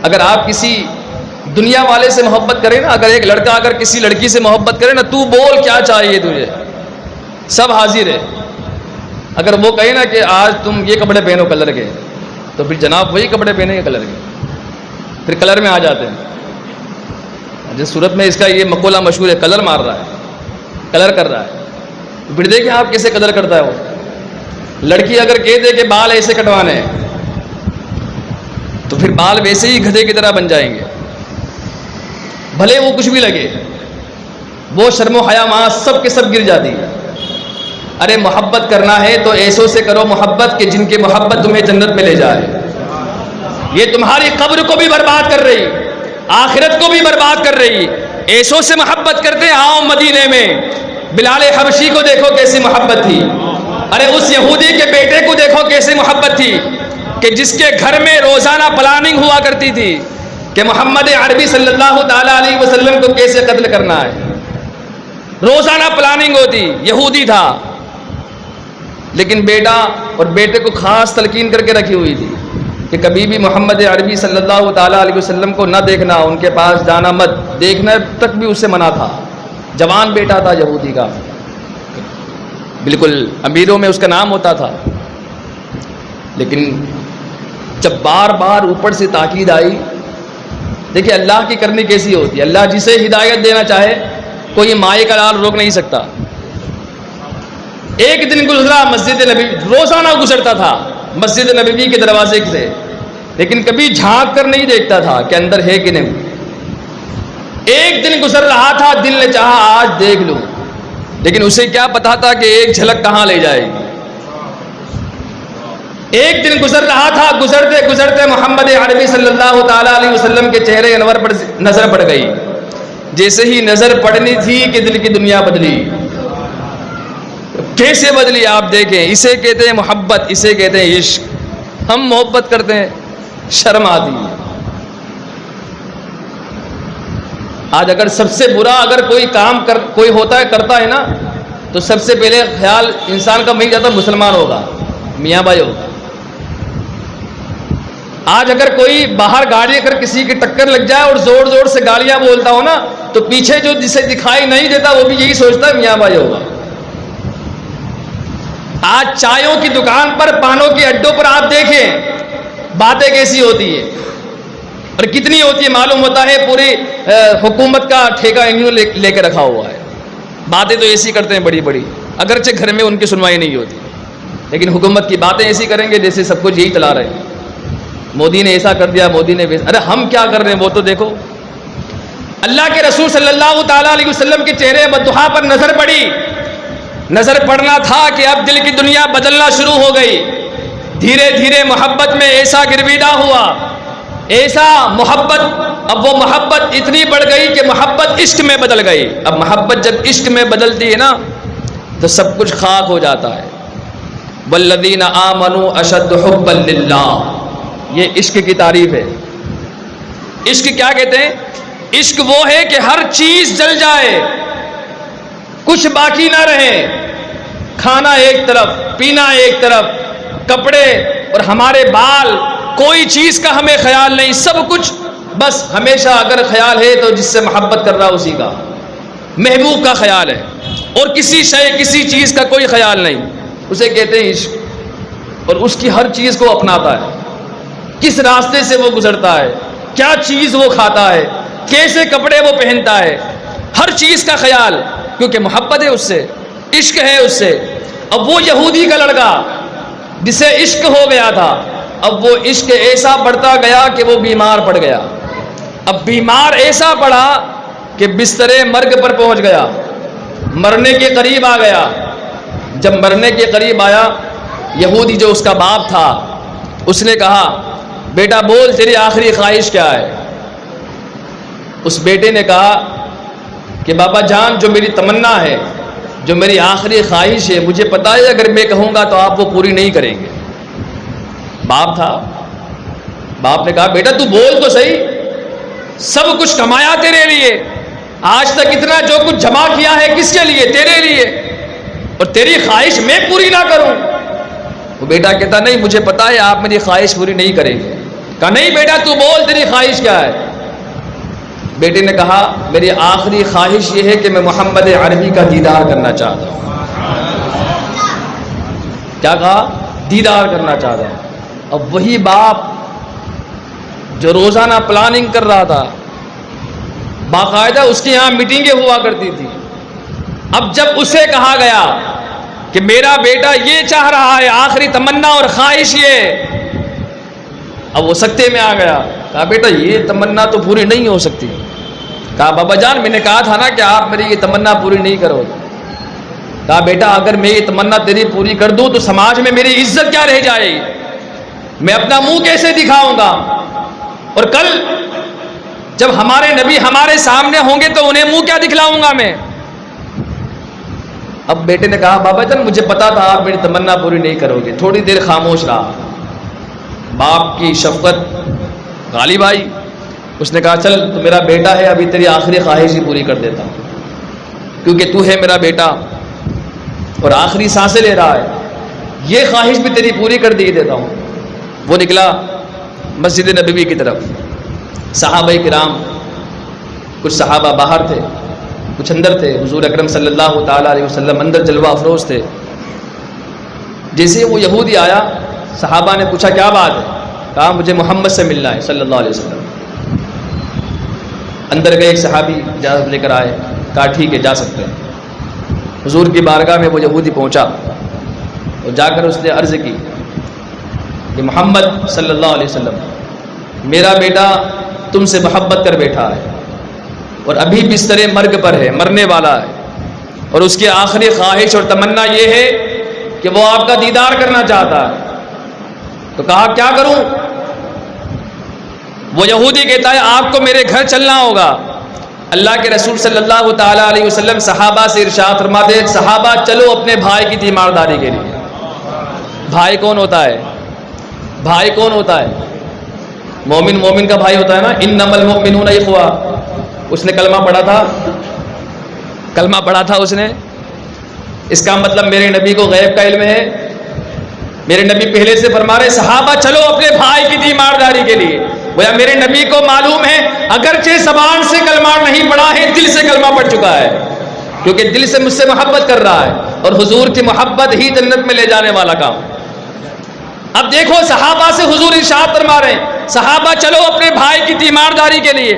اگر آپ کسی دنیا والے سے محبت کریں نا، اگر ایک لڑکا اگر کسی لڑکی سے محبت کرے نا، تو بول کیا چاہیے تجھے، سب حاضر ہے. اگر وہ کہے نا کہ آج تم یہ کپڑے پہنو کلر کے، تو پھر جناب وہی کپڑے پہنے گے کلر کے، پھر کلر میں آ جاتے ہیں. جس صورت میں اس کا یہ مقولہ مشہور ہے، کلر مار رہا ہے، کلر کر رہا ہے. پھر دیکھیں آپ کیسے قدر کرتا ہے وہ. لڑکی اگر کہہ دے کہ بال ایسے کٹوانے ہیں تو پھر بال ویسے ہی گدھے کی طرح بن جائیں گے، بھلے وہ کچھ بھی لگے. وہ شرم و حیا وہاں سب کے سب گر جاتی ہے. ارے محبت کرنا ہے تو ایسوں سے کرو محبت کہ جن کی محبت تمہیں جنت میں لے جائے. یہ تمہاری قبر کو بھی برباد کر رہی، آخرت کو بھی برباد کر رہی. ایسوں سے محبت کرتے. آؤ مدینے میں بلال حبشی کو دیکھو کیسی محبت تھی. ارے اس یہودی کے بیٹے کو دیکھو کیسی محبت تھی کہ جس کے گھر میں روزانہ پلاننگ ہوا کرتی تھی کہ محمد عربی صلی اللہ تعالی علیہ وسلم کو کیسے قتل کرنا ہے. روزانہ پلاننگ ہوتی. یہودی تھا لیکن بیٹا اور بیٹے کو خاص تلقین کر کے رکھی ہوئی تھی کہ کبھی بھی محمد عربی صلی اللہ تعالی علیہ وسلم کو نہ دیکھنا، ان کے پاس جانا مت. دیکھنا تک بھی اس سے منع تھا. جوان بیٹا تھا یہودی کا، بالکل امیروں میں اس کا نام ہوتا تھا. لیکن جب بار بار اوپر سے تاکید آئی، دیکھیں اللہ کی کرنی کیسی ہوتی ہے. اللہ جسے ہدایت دینا چاہے کوئی مائع کا لال روک نہیں سکتا. ایک دن گزرا، مسجد نبی روزانہ گزرتا تھا مسجد نبوی کے دروازے سے، لیکن کبھی جھانک کر نہیں دیکھتا تھا کہ اندر ہے کہ نہیں. ایک دن گزر رہا تھا، دل نے چاہا آج دیکھ لوں، لیکن اسے کیا پتا تھا کہ ایک جھلک کہاں لے جائے گی. ایک دن گزر رہا تھا، گزرتے گزرتے محمد عربی صلی اللہ تعالی علیہ وسلم کے چہرے انور پر نظر پڑ گئی. جیسے ہی نظر پڑنی تھی کہ دل کی دنیا بدلی. کیسے بدلی آپ دیکھیں. اسے کہتے ہیں محبت، اسے کہتے ہیں عشق. ہم محبت کرتے ہیں، شرم آتی ہے. آج اگر سب سے برا اگر کوئی کام کوئی ہوتا ہے کرتا ہے نا، تو سب سے پہلے خیال انسان کا وہی جاتا مسلمان ہوگا. میاں بھائی ہوگا. آج اگر کوئی باہر گاڑی اگر کسی کی ٹکر لگ جائے اور زور زور سے گالیاں بولتا ہو نا تو پیچھے جو جسے دکھائی نہیں دیتا وہ بھی یہی سوچتا ہے میاں بھائی ہوگا. آج چائےوں کی دکان پر پانوں کے اڈوں پر آپ دیکھیں باتیں کیسی ہوتی ہے اور کتنی ہوتی ہے. معلوم ہوتا ہے پوری حکومت کا ٹھیکہ انہوں نے لے کے رکھا ہوا ہے. باتیں تو ایسی کرتے ہیں بڑی بڑی, اگرچہ گھر میں ان کی سنوائی نہیں ہوتی, لیکن حکومت کی باتیں ایسی کریں گے جیسے سب کچھ یہی چلا رہے ہیں. مودی نے ایسا کر دیا, مودی نے ارے ہم کیا کر رہے ہیں وہ تو دیکھو. اللہ کے رسول صلی اللہ تعالیٰ علیہ وسلم کے چہرے بددعا پر نظر پڑی. نظر پڑنا تھا کہ اب دل کی دنیا بدلنا شروع ہو گئی. دھیرے دھیرے محبت میں ایسا گرویدہ ہوا, ایسا محبت, اب وہ محبت اتنی بڑھ گئی کہ محبت عشق میں بدل گئی. اب محبت جب عشق میں بدلتی ہے نا تو سب کچھ خاک ہو جاتا ہے. والذین آمنوا اشد حبا للہ, یہ عشق کی تعریف ہے. عشق کیا کہتے ہیں؟ عشق وہ ہے کہ ہر چیز جل جائے, کچھ باقی نہ رہے. کھانا ایک طرف, پینا ایک طرف, کپڑے اور ہمارے بال, کوئی چیز کا ہمیں خیال نہیں, سب کچھ بس ہمیشہ اگر خیال ہے تو جس سے محبت کر رہا اسی کا, محبوب کا خیال ہے, اور کسی شے کسی چیز کا کوئی خیال نہیں. اسے کہتے ہیں عشق. اور اس کی ہر چیز کو اپناتا ہے, کس راستے سے وہ گزرتا ہے, کیا چیز وہ کھاتا ہے, کیسے کپڑے وہ پہنتا ہے, ہر چیز کا خیال, کیونکہ محبت ہے اس سے, عشق ہے اس سے. اب وہ یہودی کا لڑکا جسے عشق ہو گیا تھا, اب وہ عشق ایسا بڑھتا گیا کہ وہ بیمار پڑ گیا. اب بیمار ایسا پڑا کہ بسترے مرگ پر پہنچ گیا, مرنے کے قریب آ گیا. جب مرنے کے قریب آیا, یہودی جو اس کا باپ تھا اس نے کہا بیٹا بول تیری آخری خواہش کیا ہے. اس بیٹے نے کہا کہ بابا جان جو میری تمنا ہے, جو میری آخری خواہش ہے, مجھے پتا ہے اگر میں کہوں گا تو آپ وہ پوری نہیں کریں گے. باپ تھا, باپ نے کہا بیٹا تو بول تو صحیح, سب کچھ کمایا تیرے لیے, آج تک اتنا جو کچھ جمع کیا ہے کس کے لیے؟ تیرے لیے, اور تیری خواہش میں پوری نہ کروں. وہ بیٹا کہتا نہیں مجھے پتا ہے آپ میری خواہش پوری نہیں کریں گے. کہا نہیں بیٹا تو بول تیری خواہش کیا ہے. بیٹے نے کہا میری آخری خواہش یہ ہے کہ میں محمد عربی کا دیدار کرنا چاہتا ہوں. کیا کہا؟ دیدار کرنا چاہتا ہوں. اب وہی باپ جو روزانہ پلاننگ کر رہا تھا, باقاعدہ اس کے یہاں میٹنگیں ہوا کرتی تھی, اب جب اسے کہا گیا کہ میرا بیٹا یہ چاہ رہا ہے, آخری تمنا اور خواہش یہ, اب وہ سکتے میں آ گیا. کہا بیٹا یہ تمنا تو پوری نہیں ہو سکتی. کہا بابا جان میں نے کہا تھا نا کہ آپ میری یہ تمنا پوری نہیں کرو گے. کہا بیٹا اگر میں یہ تمنا تیری پوری کر دوں تو سماج میں میری عزت کیا رہ جائے گی, میں اپنا منہ کیسے دکھاؤں گا, اور کل جب ہمارے نبی ہمارے سامنے ہوں گے تو انہیں منہ کیا دکھلاؤں گا میں. اب بیٹے نے کہا بابا جان مجھے پتا تھا آپ میری تمنا پوری نہیں کرو گے. تھوڑی دیر خاموش رہا. باپ کی شفقت غالب آئی, اس نے کہا چل تو میرا بیٹا ہے, ابھی تیری آخری خواہش ہی پوری کر دیتا ہوں, کیونکہ تو ہے میرا بیٹا اور آخری سانسیں لے رہا ہے, یہ خواہش بھی تیری پوری کر دی دیتا ہوں. وہ نکلا مسجد نبوی کی طرف. صحابہ کرام, کچھ صحابہ باہر تھے کچھ اندر تھے. حضور اکرم صلی اللہ تعالیٰ علیہ وسلم اندر جلوہ افروز تھے. جیسے وہ یہودی آیا, صحابہ نے پوچھا کیا بات ہے؟ کہا مجھے محمد سے ملنا ہے صلی اللہ علیہ وسلم. اندر گئے, ایک صحابی اجازت لے کر آئے. کہا ٹھیک ہے جا سکتے ہیں. حضور کی بارگاہ میں وہ یہودی پہنچا اور جا کر اس نے عرض کی کہ محمد صلی اللہ علیہ وسلم میرا بیٹا تم سے محبت کر بیٹھا ہے اور ابھی بستر مرگ پر ہے, مرنے والا ہے, اور اس کی آخری خواہش اور تمنا یہ ہے کہ وہ آپ کا دیدار کرنا چاہتا ہے. تو کہا کیا کروں؟ وہ یہودی کہتا ہے آپ کو میرے گھر چلنا ہوگا. اللہ کے رسول صلی اللہ تعالیٰ علیہ وسلم صحابہ سے ارشاد فرماتے ہیں صحابہ چلو اپنے بھائی کی تیمارداری کے لیے. بھائی کون ہوتا ہے؟ بھائی کون ہوتا ہے؟ مومن مومن کا بھائی ہوتا ہے نا. انما المؤمنون اخوہ. اس نے کلمہ پڑھا تھا, کلمہ پڑھا تھا اس نے. اس کا مطلب میرے نبی کو غیب کا علم ہے؟ میرے نبی پہلے سے فرما رہے صحابہ چلو اپنے بھائی کی تیمارداری کے لیے. گویا میرے نبی کو معلوم ہے اگرچہ زبان سے کلمہ نہیں پڑھا ہے دل سے کلمہ پڑھ چکا ہے, کیونکہ دل سے مجھ سے محبت کر رہا ہے, اور حضور کی محبت ہی جنت میں لے جانے والا کام. اب دیکھو صحابہ سے حضور ارشاد فرما رہے ہیں صحابہ چلو اپنے بھائی کی تیمارداری کے لیے.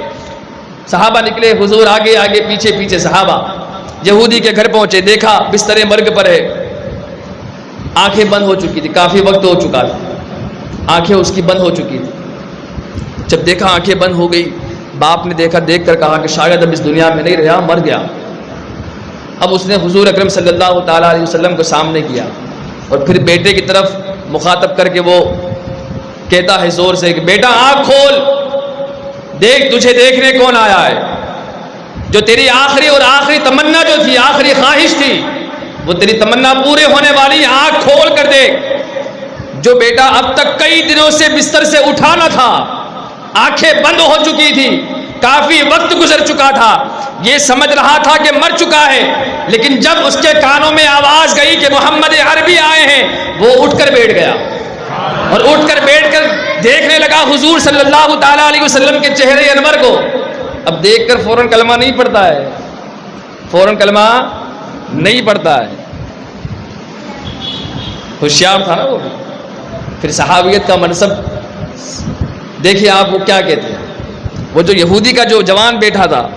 صحابہ نکلے, حضور آگے آگے پیچھے پیچھے. صحابہ یہودی کے گھر پہنچے, دیکھا بستر مرگ پر ہے, آنکھیں بند ہو چکی تھی, کافی وقت ہو چکا تھا, آنکھیں اس کی بند ہو چکی تھی. جب دیکھا آنکھیں بند ہو گئی, باپ نے دیکھا, دیکھ کر کہا کہ شاید اب اس دنیا میں نہیں رہا, مر گیا. اب اس نے حضور اکرم صلی اللہ تعالیٰ علیہ وسلم کو سامنے کیا, اور پھر بیٹے کی طرف مخاطب کر کے وہ کہتا ہے زور سے کہ بیٹا آنکھ کھول, دیکھ تجھے دیکھنے کون آیا ہے. جو تیری آخری اور آخری تمنا جو تھی, آخری خواہش تھی, وہ تیری تمنا پورے ہونے والی, آنکھ کھول کر دیکھ. جو بیٹا اب تک کئی دنوں سے بستر سے اٹھا نہ تھا, آنکھیں بند ہو چکی تھی, کافی وقت گزر چکا تھا, یہ سمجھ رہا تھا کہ مر چکا ہے, لیکن جب اس کے کانوں میں آواز گئی کہ محمد عربی آئے ہیں, وہ اٹھ کر بیٹھ گیا, اور اٹھ کر بیٹھ کر دیکھنے لگا حضور صلی اللہ تعالیٰ علیہ وسلم کے چہرے انور کو. اب دیکھ کر فوراً کلمہ نہیں پڑھتا ہے, فوراً کلمہ نہیں پڑھتا ہے, ہوشیار تھا نا وہ. پھر صحابیت کا منصب دیکھیے آپ, وہ کیا کہتے ہیں. وہ جو یہودی کا جو جوان بیٹھا تھا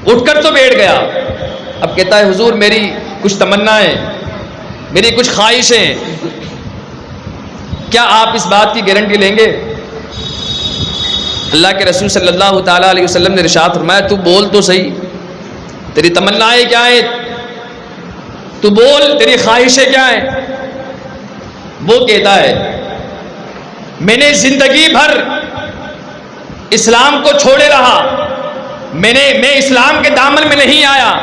اٹھ کر تو بیٹھ گیا, اب کہتا ہے حضور میری کچھ تمنائیں, میری کچھ خواہشیں, کیا آپ اس بات کی گارنٹی لیں گے؟ اللہ کے رسول صلی اللہ تعالیٰ علیہ وسلم نے ارشاد فرمایا تو بول تو صحیح, تیری تمنائیں کیا ہیں, تو بول تیری خواہشیں کیا ہیں. وہ کہتا ہے میں نے زندگی بھر اسلام کو چھوڑے رہا, میں اسلام کے دامن میں نہیں آیا,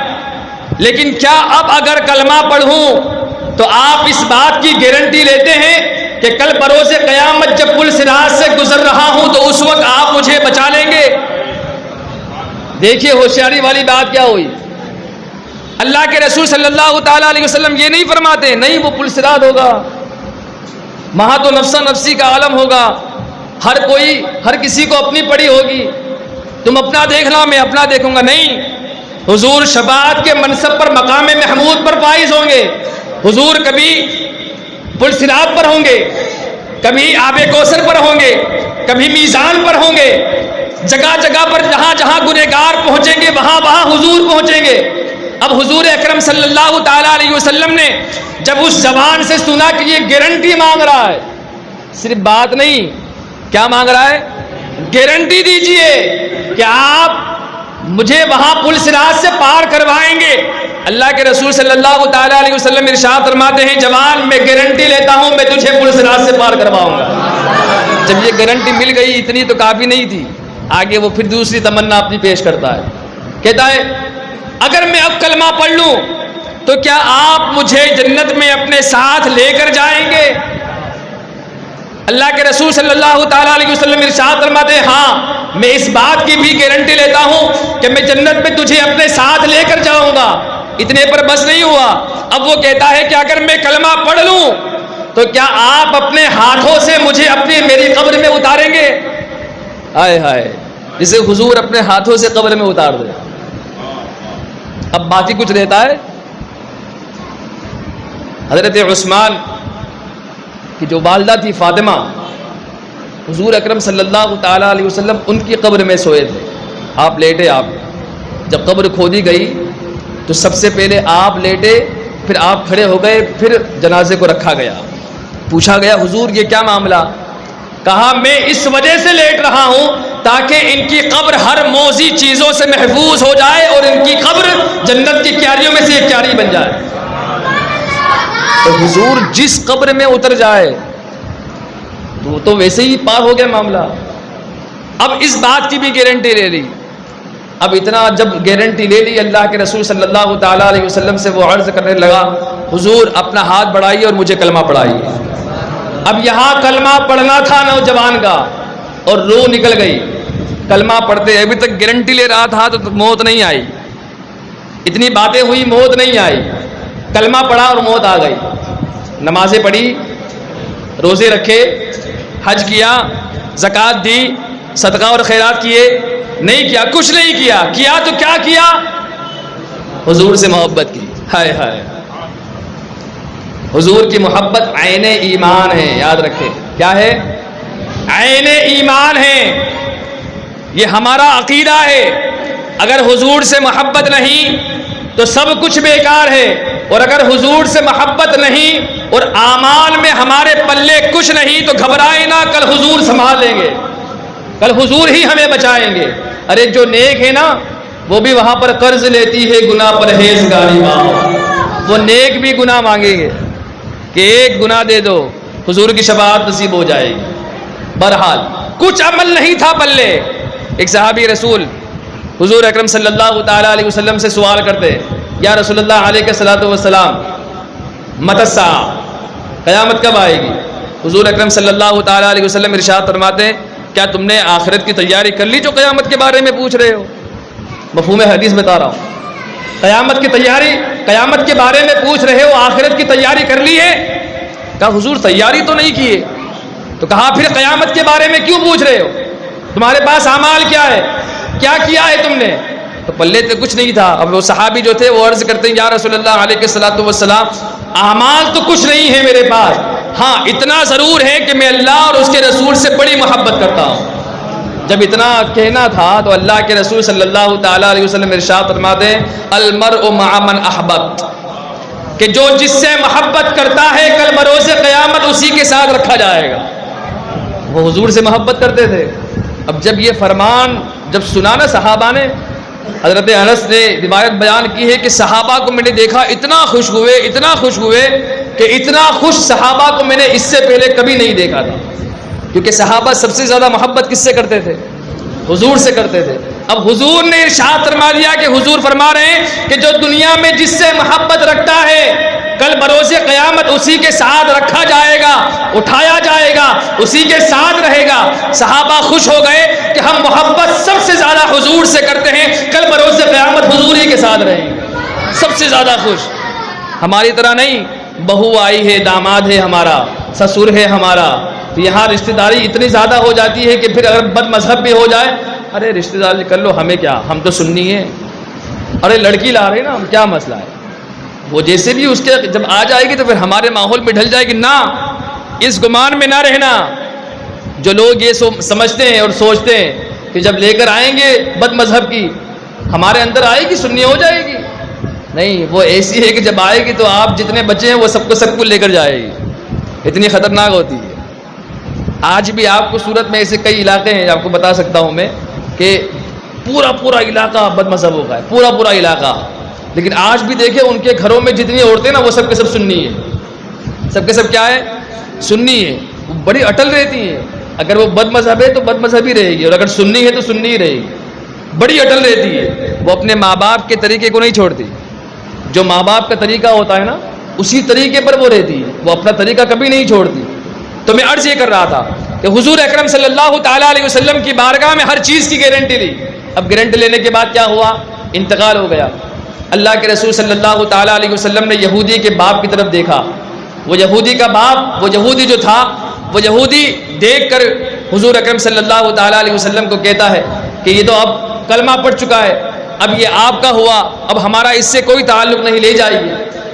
لیکن کیا اب اگر کلمہ پڑھوں تو آپ اس بات کی گارنٹی لیتے ہیں کہ کل بروز قیامت جب پل صراط سے گزر رہا ہوں تو اس وقت آپ مجھے بچا لیں گے؟ دیکھیے ہوشیاری والی بات کیا ہوئی. اللہ کے رسول صلی اللہ تعالیٰ علیہ وسلم یہ نہیں فرماتے نہیں وہ پل صراط ہوگا, وہاں تو نفسا نفسی کا عالم ہوگا, ہر کسی کو اپنی پڑی ہوگی, تم اپنا دیکھنا میں اپنا دیکھوں گا. نہیں, حضور شفاعت کے منصب پر مقام محمود پر فائز ہوں گے. حضور کبھی پل صراط پر ہوں گے, کبھی آب کوثر پر ہوں گے, کبھی میزان پر ہوں گے, جگہ جگہ پر جہاں جہاں گنہگار پہنچیں گے وہاں وہاں حضور پہنچیں گے. اب حضور اکرم صلی اللہ تعالیٰ علیہ وسلم نے جب اس زبان سے سنا کہ یہ گارنٹی مانگ رہا ہے, صرف بات نہیں, کیا مانگ رہا ہے, گارنٹی دیجئے کہ آپ مجھے وہاں پل صراط سے پار کروائیں گے. اللہ کے رسول صلی اللہ تعالیٰ علیہ وسلم ارشاد فرماتے ہیں جوان میں گارنٹی لیتا ہوں میں تجھے پل صراط سے پار کرواؤں گا. جب یہ گارنٹی مل گئی اتنی تو کافی نہیں تھی, آگے وہ پھر دوسری تمنا اپنی پیش کرتا ہے, کہتا ہے اگر میں اب کلمہ پڑھ لوں تو کیا آپ مجھے جنت میں اپنے ساتھ لے کر جائیں گے؟ اللہ کے رسول صلی اللہ تعالیٰ علیہ وسلم ارشاد فرماتے ہیں ہاں میں اس بات کی بھی گارنٹی لیتا ہوں کہ میں جنت میں تجھے اپنے ساتھ لے کر جاؤں گا. اتنے پر بس نہیں ہوا, اب وہ کہتا ہے کہ اگر میں کلمہ پڑھ لوں تو کیا آپ اپنے ہاتھوں سے مجھے میری قبر میں اتاریں گے؟ ہائے ہائے, جسے حضور اپنے ہاتھوں سے قبر میں اتار دے. اب باقی کچھ رہتا ہے. حضرت عثمان کی جو والدہ تھی فاطمہ, حضور اکرم صلی اللہ تعالیٰ علیہ وسلم ان کی قبر میں سوئے تھے, آپ لیٹے. آپ جب قبر کھودی گئی تو سب سے پہلے آپ لیٹے, پھر آپ کھڑے ہو گئے, پھر جنازے کو رکھا گیا. پوچھا گیا حضور یہ کیا معاملہ؟ کہا میں اس وجہ سے لیٹ رہا ہوں تاکہ ان کی قبر ہر موذی چیزوں سے محفوظ ہو جائے اور ان کی قبر جنت کی کیاریوں میں سے ایک کیاری بن جائے. تو حضور جس قبر میں اتر جائے تو ویسے ہی پار ہو گیا معاملہ. اب اس بات کی بھی گارنٹی لے لی. اب اتنا جب گارنٹی لے لی اللہ کے رسول صلی اللہ تعالیٰ علیہ وسلم سے وہ عرض کرنے لگا حضور اپنا ہاتھ بڑھائیے اور مجھے کلمہ پڑھائیے. اب یہاں کلمہ پڑھنا تھا نوجوان کا اور روح نکل گئی. کلمہ پڑھتے ابھی تک گارنٹی لے رہا تھا تو موت نہیں آئی, اتنی باتیں ہوئی موت نہیں آئی. کلمہ پڑھا اور موت آ گئی. نمازیں پڑھی روزے رکھے, حج کیا, زکوٰۃ دی, صدقہ اور خیرات کیے؟ نہیں کیا, کچھ نہیں کیا. کیا تو کیا کیا؟ حضور سے محبت کی. ہائے ہائے, حضور کی محبت عین ایمان ہے, یاد رکھے. کیا ہے؟ عین ایمان ہے. یہ ہمارا عقیدہ ہے. اگر حضور سے محبت نہیں تو سب کچھ بیکار ہے, اور اگر حضور سے محبت نہیں اور اعمال میں ہمارے پلے کچھ نہیں تو گھبرائیں نہ, کل حضور سنبھال لیں گے, کل حضور ہی ہمیں بچائیں گے. ارے جو نیک ہے نا وہ بھی وہاں پر قرض لیتی ہے گناہ پرہیزگاری مانگو, وہ نیک بھی گناہ مانگیں گے کہ ایک گناہ دے دو, حضور کی شفاعت نصیب ہو جائے گی. بہرحال کچھ عمل نہیں تھا پلے. ایک صحابی رسول حضور اکرم صلی اللہ تعالیٰ علیہ وسلم سے سوال کرتے, یا رسول اللہ علیہ الصلوۃ والسلام متی الساعہ, قیامت کب آئے گی؟ حضور اکرم صلی اللہ تعالیٰ علیہ وسلم ارشاد فرماتے ہیں, کیا تم نے آخرت کی تیاری کر لی جو قیامت کے بارے میں پوچھ رہے ہو؟ مفہوم حدیث بتا رہا ہوں. قیامت کی تیاری, قیامت کے بارے میں پوچھ رہے ہو, آخرت کی تیاری کر لی ہے؟ کہا حضور تیاری تو نہیں کیے. تو کہا پھر قیامت کے بارے میں کیوں پوچھ رہے ہو؟ تمہارے پاس اعمال کیا ہے, کیا کیا ہے تم نے؟ تو پلے تو کچھ نہیں تھا. اب وہ صحابی جو تھے وہ عرض کرتے ہیں, یا رسول اللہ علیہ الصلوۃ والسلام اعمال تو کچھ نہیں ہے میرے پاس, ہاں اتنا ضرور ہے کہ میں اللہ اور اس کے رسول سے بڑی محبت کرتا ہوں. جب اتنا کہنا تھا تو اللہ کے رسول صلی اللہ تعالیٰ علیہ وسلم ارشاد فرماتے ہیں, المرء مع من احببت, کہ جو جس سے محبت کرتا ہے کل بروز قیامت اسی کے ساتھ رکھا جائے گا. وہ حضور سے محبت کرتے تھے. اب جب یہ فرمان جب سنا نا صحابہ نے, حضرت انس نے روایت بیان کی ہے کہ صحابہ کو میں نے دیکھا اتنا خوش ہوئے, اتنا خوش ہوئے کہ اتنا خوش صحابہ کو میں نے اس سے پہلے کبھی نہیں دیکھا تھا. کیونکہ صحابہ سب سے زیادہ محبت کس سے کرتے تھے؟ حضور سے کرتے تھے. اب حضور نے ارشاد فرما دیا کہ حضور فرما رہے ہیں کہ جو دنیا میں جس سے محبت رکھتا ہے کل بروز قیامت اسی کے ساتھ رکھا جائے گا, اٹھایا جائے گا, اسی کے ساتھ رہے گا. صحابہ خوش ہو گئے کہ ہم محبت سب سے زیادہ حضور سے کرتے ہیں, کل بروز قیامت حضور ہی کے ساتھ رہیں گے. سب سے زیادہ خوش. ہماری طرح نہیں, بہو آئی ہے, داماد ہے ہمارا, سسر ہے ہمارا, تو یہاں رشتہ داری اتنی زیادہ ہو جاتی ہے کہ پھر اگر بد مذہب بھی ہو جائے, ارے رشتہ داری کر لو, ہمیں کیا, ہم تو سنی ہے. ارے لڑکی لا رہے نا, ہم کیا مسئلہ ہے. وہ جیسے بھی اس کے جب آ جائے گی تو پھر ہمارے ماحول میں ڈھل جائے گی. نہ, اس گمان میں نہ رہنا. جو لوگ یہ سمجھتے ہیں اور سوچتے ہیں کہ جب لے کر آئیں گے بد مذہب کی, ہمارے اندر آئے گی, سنی ہو جائے گی. نہیں, وہ ایسی ہے کہ جب آئے گی تو آپ جتنے بچے ہیں وہ سب کو لے کر جائے گی. اتنی خطرناک ہوتی ہے. آج بھی آپ کو صورت میں ایسے کئی علاقے ہیں, آپ کو بتا سکتا ہوں میں, کہ پورا علاقہ بد مذہبوں کا ہے, پورا علاقہ. لیکن آج بھی دیکھیں ان کے گھروں میں جتنی عورتیں نا وہ سب کے سب سنی ہے. سب کے سب کیا ہے؟ سنی ہے. وہ بڑی اٹل رہتی ہیں. اگر وہ بد مذہب ہے تو بد مذہب ہی رہے گی, اور اگر سنی ہے تو سنی ہی رہے گی. بڑی اٹل رہتی ہے. وہ اپنے ماں باپ کے طریقے کو نہیں چھوڑتی. جو ماں باپ کا طریقہ ہوتا ہے نا اسی طریقے پر وہ رہتی ہے, وہ اپنا طریقہ کبھی نہیں چھوڑتی. تو میں عرض یہ کر رہا تھا کہ حضور اکرم صلی اللہ تعالیٰ علیہ وسلم کی بارگاہ میں ہر چیز کی گارنٹی لی. اب گارنٹی لینے کے بعد کیا ہوا؟ انتقال ہو گیا. اللہ کے رسول صلی اللہ تعالیٰ علیہ وسلم نے یہودی کے باپ کی طرف دیکھا. وہ یہودی کا باپ, وہ یہودی جو تھا, وہ یہودی دیکھ کر حضور اکرم صلی اللہ تعالیٰ علیہ وسلم کو کہتا ہے کہ یہ تو اب کلمہ پڑھ چکا ہے, اب یہ آپ کا ہوا, اب ہمارا اس سے کوئی تعلق نہیں, لے جائیے.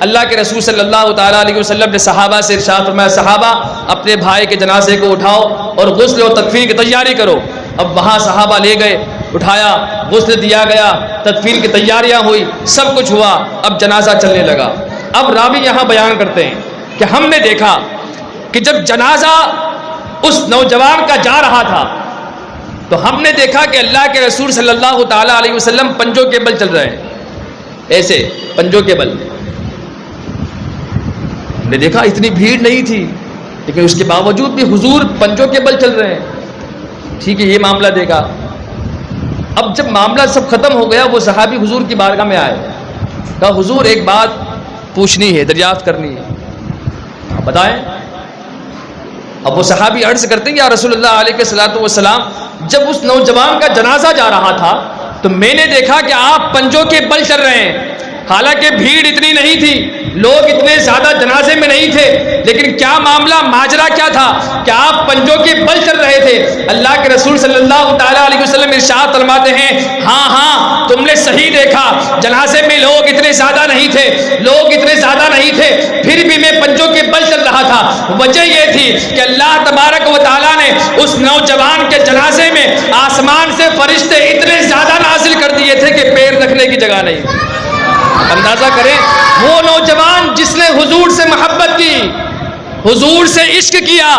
اللہ کے رسول صلی اللہ تعالیٰ علیہ وسلم نے صحابہ سے ارشاد فرمایا, صحابہ اپنے بھائی کے جنازے کو اٹھاؤ اور غسل و تکفین کی تیاری کرو. اب وہاں صحابہ لے گئے, اٹھایا, غسل دیا گیا, تکفین کی تیاریاں ہوئی, سب کچھ ہوا. اب جنازہ چلنے لگا. اب راوی یہاں بیان کرتے ہیں کہ ہم نے دیکھا کہ جب جنازہ اس نوجوان کا جا رہا تھا تو ہم نے دیکھا کہ اللہ کے رسول صلی اللہ تعالیٰ علیہ وسلم پنجوں کے بل چل رہے ہیں, ایسے پنجوں کے بل. ہم نے دیکھا اتنی بھیڑ نہیں تھی, لیکن اس کے باوجود بھی حضور پنجوں کے بل چل رہے ہیں. ٹھیک ہے, یہ معاملہ دیکھا. اب جب معاملہ سب ختم ہو گیا, وہ صحابی حضور کی بارگاہ میں آئے, کہا حضور ایک بات پوچھنی ہے, دریافت کرنی ہے, بتائیں. اب وہ صحابی عرض کرتے ہیں, یا رسول اللہ علیہ الصلوۃ والسلام, جب اس نوجوان کا جنازہ جا رہا تھا تو میں نے دیکھا کہ آپ پنجوں کے بل چل رہے ہیں, حالانکہ بھیڑ اتنی نہیں تھی، لوگ اتنے زیادہ جنازے میں نہیں تھے، لیکن کیا معاملہ ماجرا کیا تھا کہ آپ پنجوں کے بل چل رہے تھے۔ اللہ کے رسول صلی اللہ تعالیٰ علیہ وسلم ارشاد فرماتے ہیں ہاں تم نے صحیح دیکھا، جنازے میں لوگ اتنے زیادہ نہیں تھے، پھر بھی میں پنجوں کے بل چل رہا تھا۔ وجہ یہ تھی کہ اللہ تبارک و تعالیٰ نے اس نوجوان کے جنازے میں آسمان سے فرشتے اتنے زیادہ نازل کر دیے تھے کہ پیر رکھنے کی جگہ نہیں۔ اندازہ کریں، وہ نوجوان جس نے حضور سے محبت کی، حضور سے عشق کیا،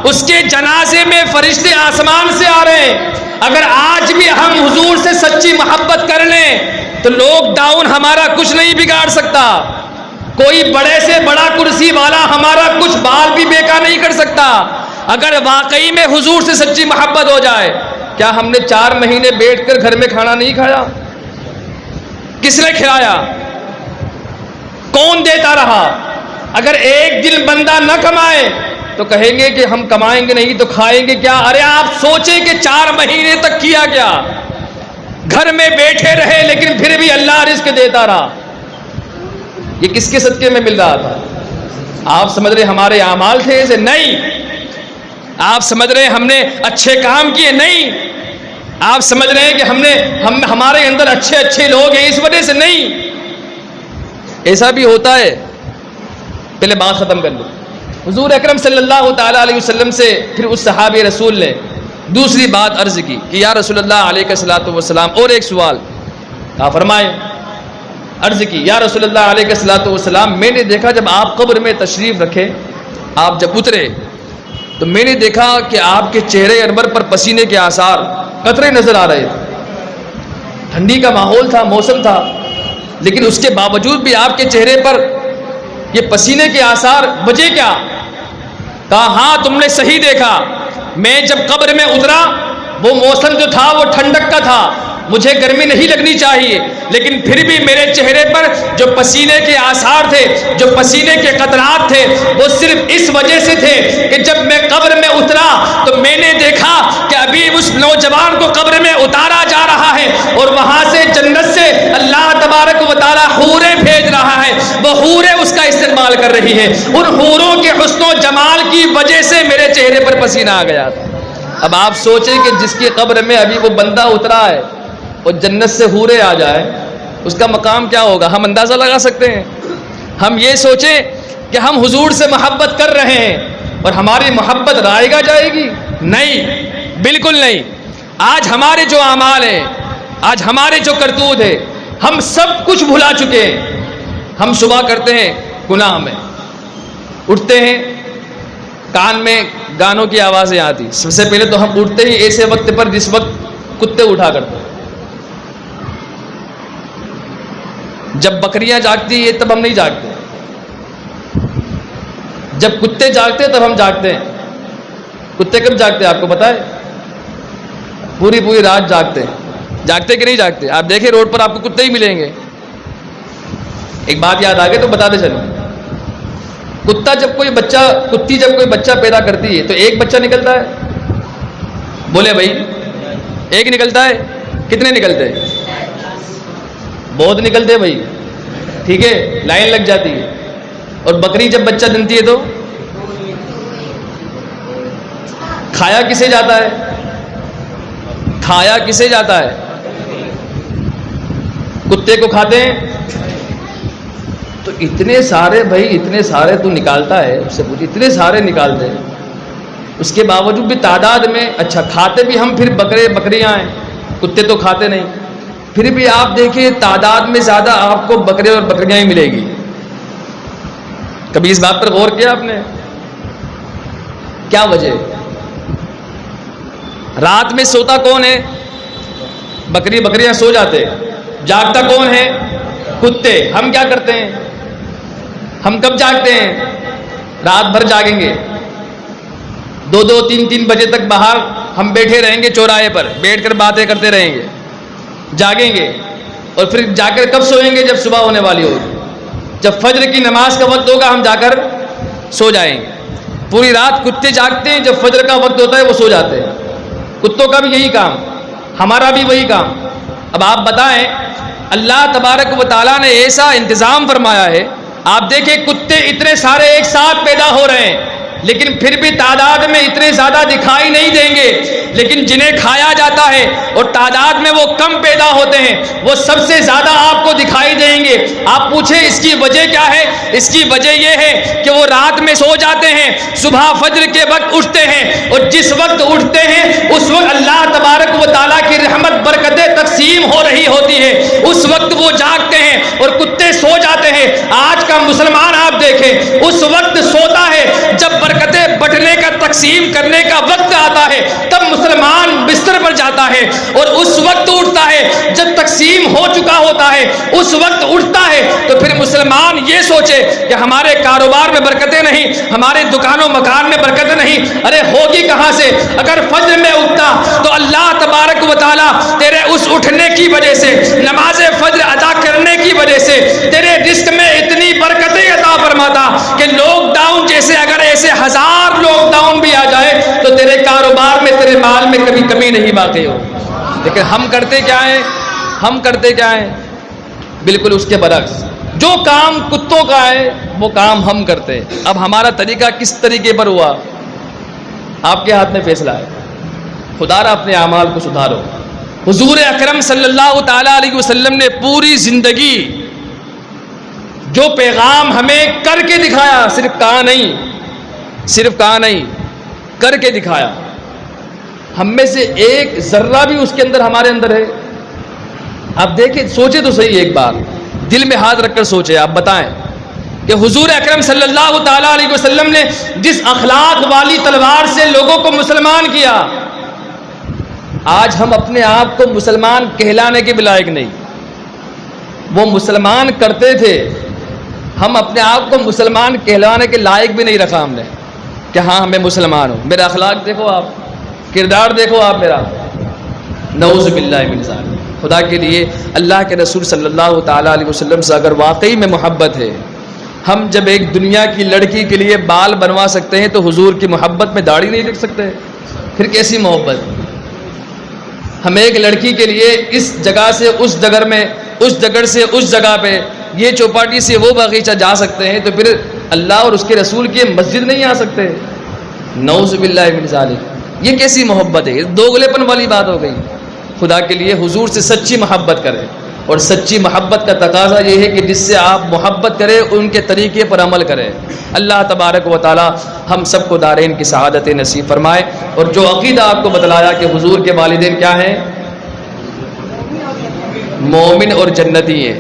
اس کے جنازے میں فرشتے آسمان سے آ رہے ہیں۔ اگر آج بھی ہم حضور سے سچی محبت کر لیں تو لاک ڈاؤن ہمارا کچھ نہیں بگاڑ سکتا، کوئی بڑے سے بڑا کرسی والا ہمارا کچھ بال بھی بیکار نہیں کر سکتا۔ اگر واقعی میں حضور سے سچی محبت ہو جائے، کیا ہم نے 4 مہینے بیٹھ کر گھر میں کھانا نہیں کھایا؟ کس نے کھلایا؟ کون دیتا رہا؟ اگر ایک دن بندہ نہ کمائے تو کہیں گے کہ ہم کمائیں گے نہیں تو کھائیں گے کیا؟ ارے آپ سوچیں کہ 4 مہینے تک کیا کیا؟ گھر میں بیٹھے رہے لیکن پھر بھی اللہ رزق دیتا رہا۔ یہ کس کے صدقے میں مل رہا تھا؟ آپ سمجھ رہے ہمارے اعمال تھے ایسے؟ نہیں۔ آپ سمجھ رہے ہم نے اچھے کام کیے؟ نہیں۔ آپ سمجھ رہے ہیں کہ ہمارے اندر اچھے لوگ ہیں اس وجہ سے؟ نہیں۔ ایسا بھی ہوتا ہے۔ پہلے بات ختم کر لوں۔ حضور اکرم صلی اللہ تعالیٰ علیہ وسلم سے پھر اس صحابی رسول نے دوسری بات عرض کی کہ یا رسول اللہ علیہ الصلوۃ والسلام، اور ایک سوال آپ فرمائیں۔ عرض کی یا رسول اللہ علیہ الصلوۃ والسلام، میں نے دیکھا جب آپ قبر میں تشریف رکھے، آپ جب اترے تو میں نے دیکھا کہ آپ کے چہرے انور پر پسینے کے آثار، قطرے نظر آ رہے تھے۔ ٹھنڈی کا ماحول تھا، موسم تھا، لیکن اس کے باوجود بھی آپ کے چہرے پر یہ پسینے کے آثار، وجہ کیا؟ کہا ہاں تم نے صحیح دیکھا، میں جب قبر میں اترا وہ موسم جو تھا وہ ٹھنڈک کا تھا، مجھے گرمی نہیں لگنی چاہیے، لیکن پھر بھی میرے چہرے پر جو پسینے کے آثار تھے، جو پسینے کے قطرات تھے، وہ صرف اس وجہ سے تھے کہ جب میں قبر میں اترا تو میں نے دیکھا کہ ابھی اس نوجوان کو قبر میں اتارا جا رہا ہے اور وہاں سے جنت سے اللہ تبارک و تعالیٰ حوریں بھیج رہا ہے، وہ حوریں اس کا استعمال کر رہی ہے، ان حوروں کے حسن و جمال کی وجہ سے میرے چہرے پر پسینہ آ گیا تھا۔ اب آپ سوچیں کہ جس کی قبر میں ابھی وہ بندہ اترا ہے اور جنت سے حوریں آ جائے، اس کا مقام کیا ہوگا؟ ہم اندازہ لگا سکتے ہیں؟ ہم یہ سوچیں کہ ہم حضور سے محبت کر رہے ہیں اور ہماری محبت رائے گا جائے گی؟ نہیں، بالکل نہیں۔ آج ہمارے جو اعمال ہیں، آج ہمارے جو کرتوت ہے، ہم سب کچھ بھلا چکے ہیں۔ ہم صبح کرتے ہیں گناہ میں، اٹھتے ہیں کان میں گانوں کی آوازیں آتی، سب سے پہلے تو ہم اٹھتے ہی ایسے وقت پر جس وقت کتے اٹھا کرتے ہیں۔ جب بکریاں جاگتی ہیں تب ہم نہیں جاگتے، جب کتے جاگتے ہیں تب ہم جاگتے ہیں۔ کتے کب جاگتے ہیں آپ کو پتا ہے؟ پوری رات جاگتے ہیں۔ جاگتے کہ نہیں جاگتے؟ آپ دیکھیں روڈ پر آپ کو کتے ہی ملیں گے۔ ایک بات یاد آ گئی تو بتاتے چلو، کتی جب کوئی بچہ پیدا کرتی ہے تو ایک بچہ نکلتا ہے؟ بولے بھائی، ایک نکلتا ہے؟ کتنے نکلتے ہیں؟ بہت نکلتے بھائی، ٹھیک ہے، لائن لگ جاتی ہے۔ اور بکری جب بچہ دنتی ہے تو کھایا کسے جاتا ہے؟ کھایا کسے جاتا ہے؟ کتے کو کھاتے ہیں۔ تو اتنے سارے بھائی، اتنے سارے تو نکالتا ہے، اس سے پوچھ، اتنے سارے نکالتے ہیں، اس کے باوجود بھی تعداد میں، اچھا کھاتے بھی ہم پھر بکریاں ہیں، کتے تو کھاتے نہیں، پھر بھی آپ دیکھیں تعداد میں زیادہ آپ کو بکرے اور بکریاں ہی ملے گی۔ کبھی اس بات پر غور کیا آپ نے؟ کیا وجہ؟ رات میں سوتا کون ہے؟ بکریاں سو جاتے، جاگتا کون ہے؟ کتے۔ ہم کیا کرتے ہیں؟ ہم کب جاگتے ہیں؟ رات بھر جاگیں گے، 2 3 بجے تک باہر ہم بیٹھے رہیں گے، چوراہے پر بیٹھ کر باتیں کرتے رہیں گے، جاگیں گے، اور پھر جا کر کب سوئیں گے؟ جب صبح ہونے والی ہوگی، جب فجر کی نماز کا وقت ہوگا ہم جا کر سو جائیں گے۔ پوری رات کتے جاگتے ہیں، جب فجر کا وقت ہوتا ہے وہ سو جاتے ہیں۔ کتوں کا بھی یہی کام، ہمارا بھی وہی کام۔ اب آپ بتائیں اللہ تبارک و تعالیٰ نے ایسا انتظام فرمایا ہے. آپ دیکھیں کتے اتنے سارے ایک ساتھ پیدا ہو رہے ہیں لیکن پھر بھی تعداد میں اتنے زیادہ دکھائی نہیں دیں گے، لیکن جنہیں کھایا جاتا ہے اور تعداد میں وہ کم پیدا ہوتے ہیں وہ سب سے زیادہ آپ کو دکھائی دیں گے. آپ پوچھیں اس کی وجہ کیا ہے؟ اس کی وجہ یہ ہے کہ وہ رات میں سو جاتے ہیں، صبح فجر کے وقت اٹھتے ہیں، اور جس وقت اٹھتے ہیں اس وقت اللہ تبارک و تعالیٰ کی رحمت برکتیں تقسیم ہو رہی ہوتی ہے، اس وقت وہ جاگتے ہیں اور کتے سو جاتے ہیں. آج کا مسلمان آپ دیکھیں اس وقت سوتا ہے جب برکتیں بٹنے کا تقسیم کرنے کا وقت آتا ہے تب مسلمان بستر پر جاتا ہے، اور اس وقت اٹھتا ہے جب تقسیم ہو چکا ہوتا ہے، اس وقت اٹھتا ہے. تو پھر مسلمان یہ سوچے کہ ہمارے کاروبار میں برکتیں نہیں، ہمارے دکانوں مکان میں برکتیں نہیں، ارے ہوگی کہاں سے؟ اگر فجر میں اٹھتا تو اللہ تبارک و تعالیٰ تیرے اس اٹھنے کی وجہ سے، نماز فجر ادا کرنے کی وجہ سے تیرے رزق میں اتنی برکتیں عطا فرماتا کہ لاک ڈاؤن جیسے اگر ایسے 1000 لاک ڈاؤن بھی آ جائے تو تیرے کاروبار میں تیرے مال میں کبھی کمی نہیں واقع ہو. لیکن ہم کرتے کیا ہیں؟ ہم کرتے کیا ہیں؟ بالکل اس کے برعکس. جو کام کتوں کا ہے وہ کام ہم کرتے ہیں. اب ہمارا طریقہ کس طریقے پر ہوا آپ کے ہاتھ میں فیصلہ ہے. خدا را اپنے اعمال کو سدھارو. حضور اکرم صلی اللہ تعالیٰ علیہ وسلم نے پوری زندگی جو پیغام ہمیں کر کے دکھایا، صرف کہا نہیں کر کے دکھایا. ہم میں سے ایک ذرہ بھی اس کے اندر ہمارے اندر ہے؟ آپ دیکھیں، سوچیں تو صحیح، ایک بار دل میں ہاتھ رکھ کر سوچیں. آپ بتائیں کہ حضور اکرم صلی اللہ تعالیٰ علیہ وسلم نے جس اخلاق والی تلوار سے لوگوں کو مسلمان کیا، آج ہم اپنے آپ کو مسلمان کہلانے کے بھی لائق نہیں. وہ مسلمان کرتے تھے، ہم اپنے آپ کو مسلمان کہلانے کے لائق بھی نہیں رکھا ہم نے کہ ہاں میں مسلمان ہوں. میرا اخلاق دیکھو، آپ کردار دیکھو، آپ میرا، نعوذ باللہ من ذالک. خدا کے لیے اللہ کے رسول صلی اللہ تعالیٰ علیہ وسلم سے اگر واقعی میں محبت ہے، ہم جب ایک دنیا کی لڑکی کے لیے بال بنوا سکتے ہیں تو حضور کی محبت میں داڑھی نہیں رکھ سکتے؟ پھر کیسی محبت؟ ہم ایک لڑکی کے لیے اس جگہ سے اس ڈگر میں، اس ڈگر سے اس جگہ پہ، یہ چوپاٹی سے وہ باغیچہ جا سکتے ہیں، تو پھر اللہ اور اس کے رسول کی مسجد نہیں آ سکتے؟ نعوذ باللہ من ذالک. یہ کیسی محبت ہے؟ دوغلے پن والی بات ہو گئی. خدا کے لیے حضور سے سچی محبت کریں، اور سچی محبت کا تقاضا یہ ہے کہ جس سے آپ محبت کریں ان کے طریقے پر عمل کریں. اللہ تبارک و تعالی ہم سب کو دارین کی سعادت نصیب فرمائے. اور جو عقیدہ آپ کو بتلایا کہ حضور کے والدین کیا ہیں؟ مومن اور جنتی ہیں.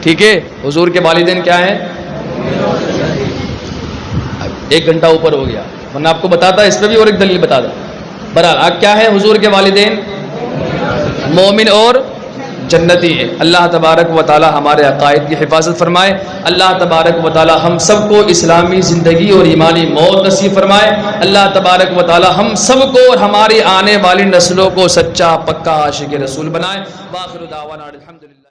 ٹھیک ہے، حضور کے والدین کیا ہیں؟ 1 گھنٹہ اوپر ہو گیا، ورنہ آپ کو بتاتا اس پہ بھی اور ایک دلیل بتا دیں. برحال کیا ہے حضور کے والدین؟ مومن اور جنتی ہے. اللہ تبارک و تعالی ہمارے عقائد کی حفاظت فرمائے. اللہ تبارک و تعالی ہم سب کو اسلامی زندگی اور ایمانی موت نصیب فرمائے. اللہ تبارک و تعالی ہم سب کو اور ہماری آنے والی نسلوں کو سچا پکا عاشق رسول بنائے. وآخر دعوانا الحمدللہ.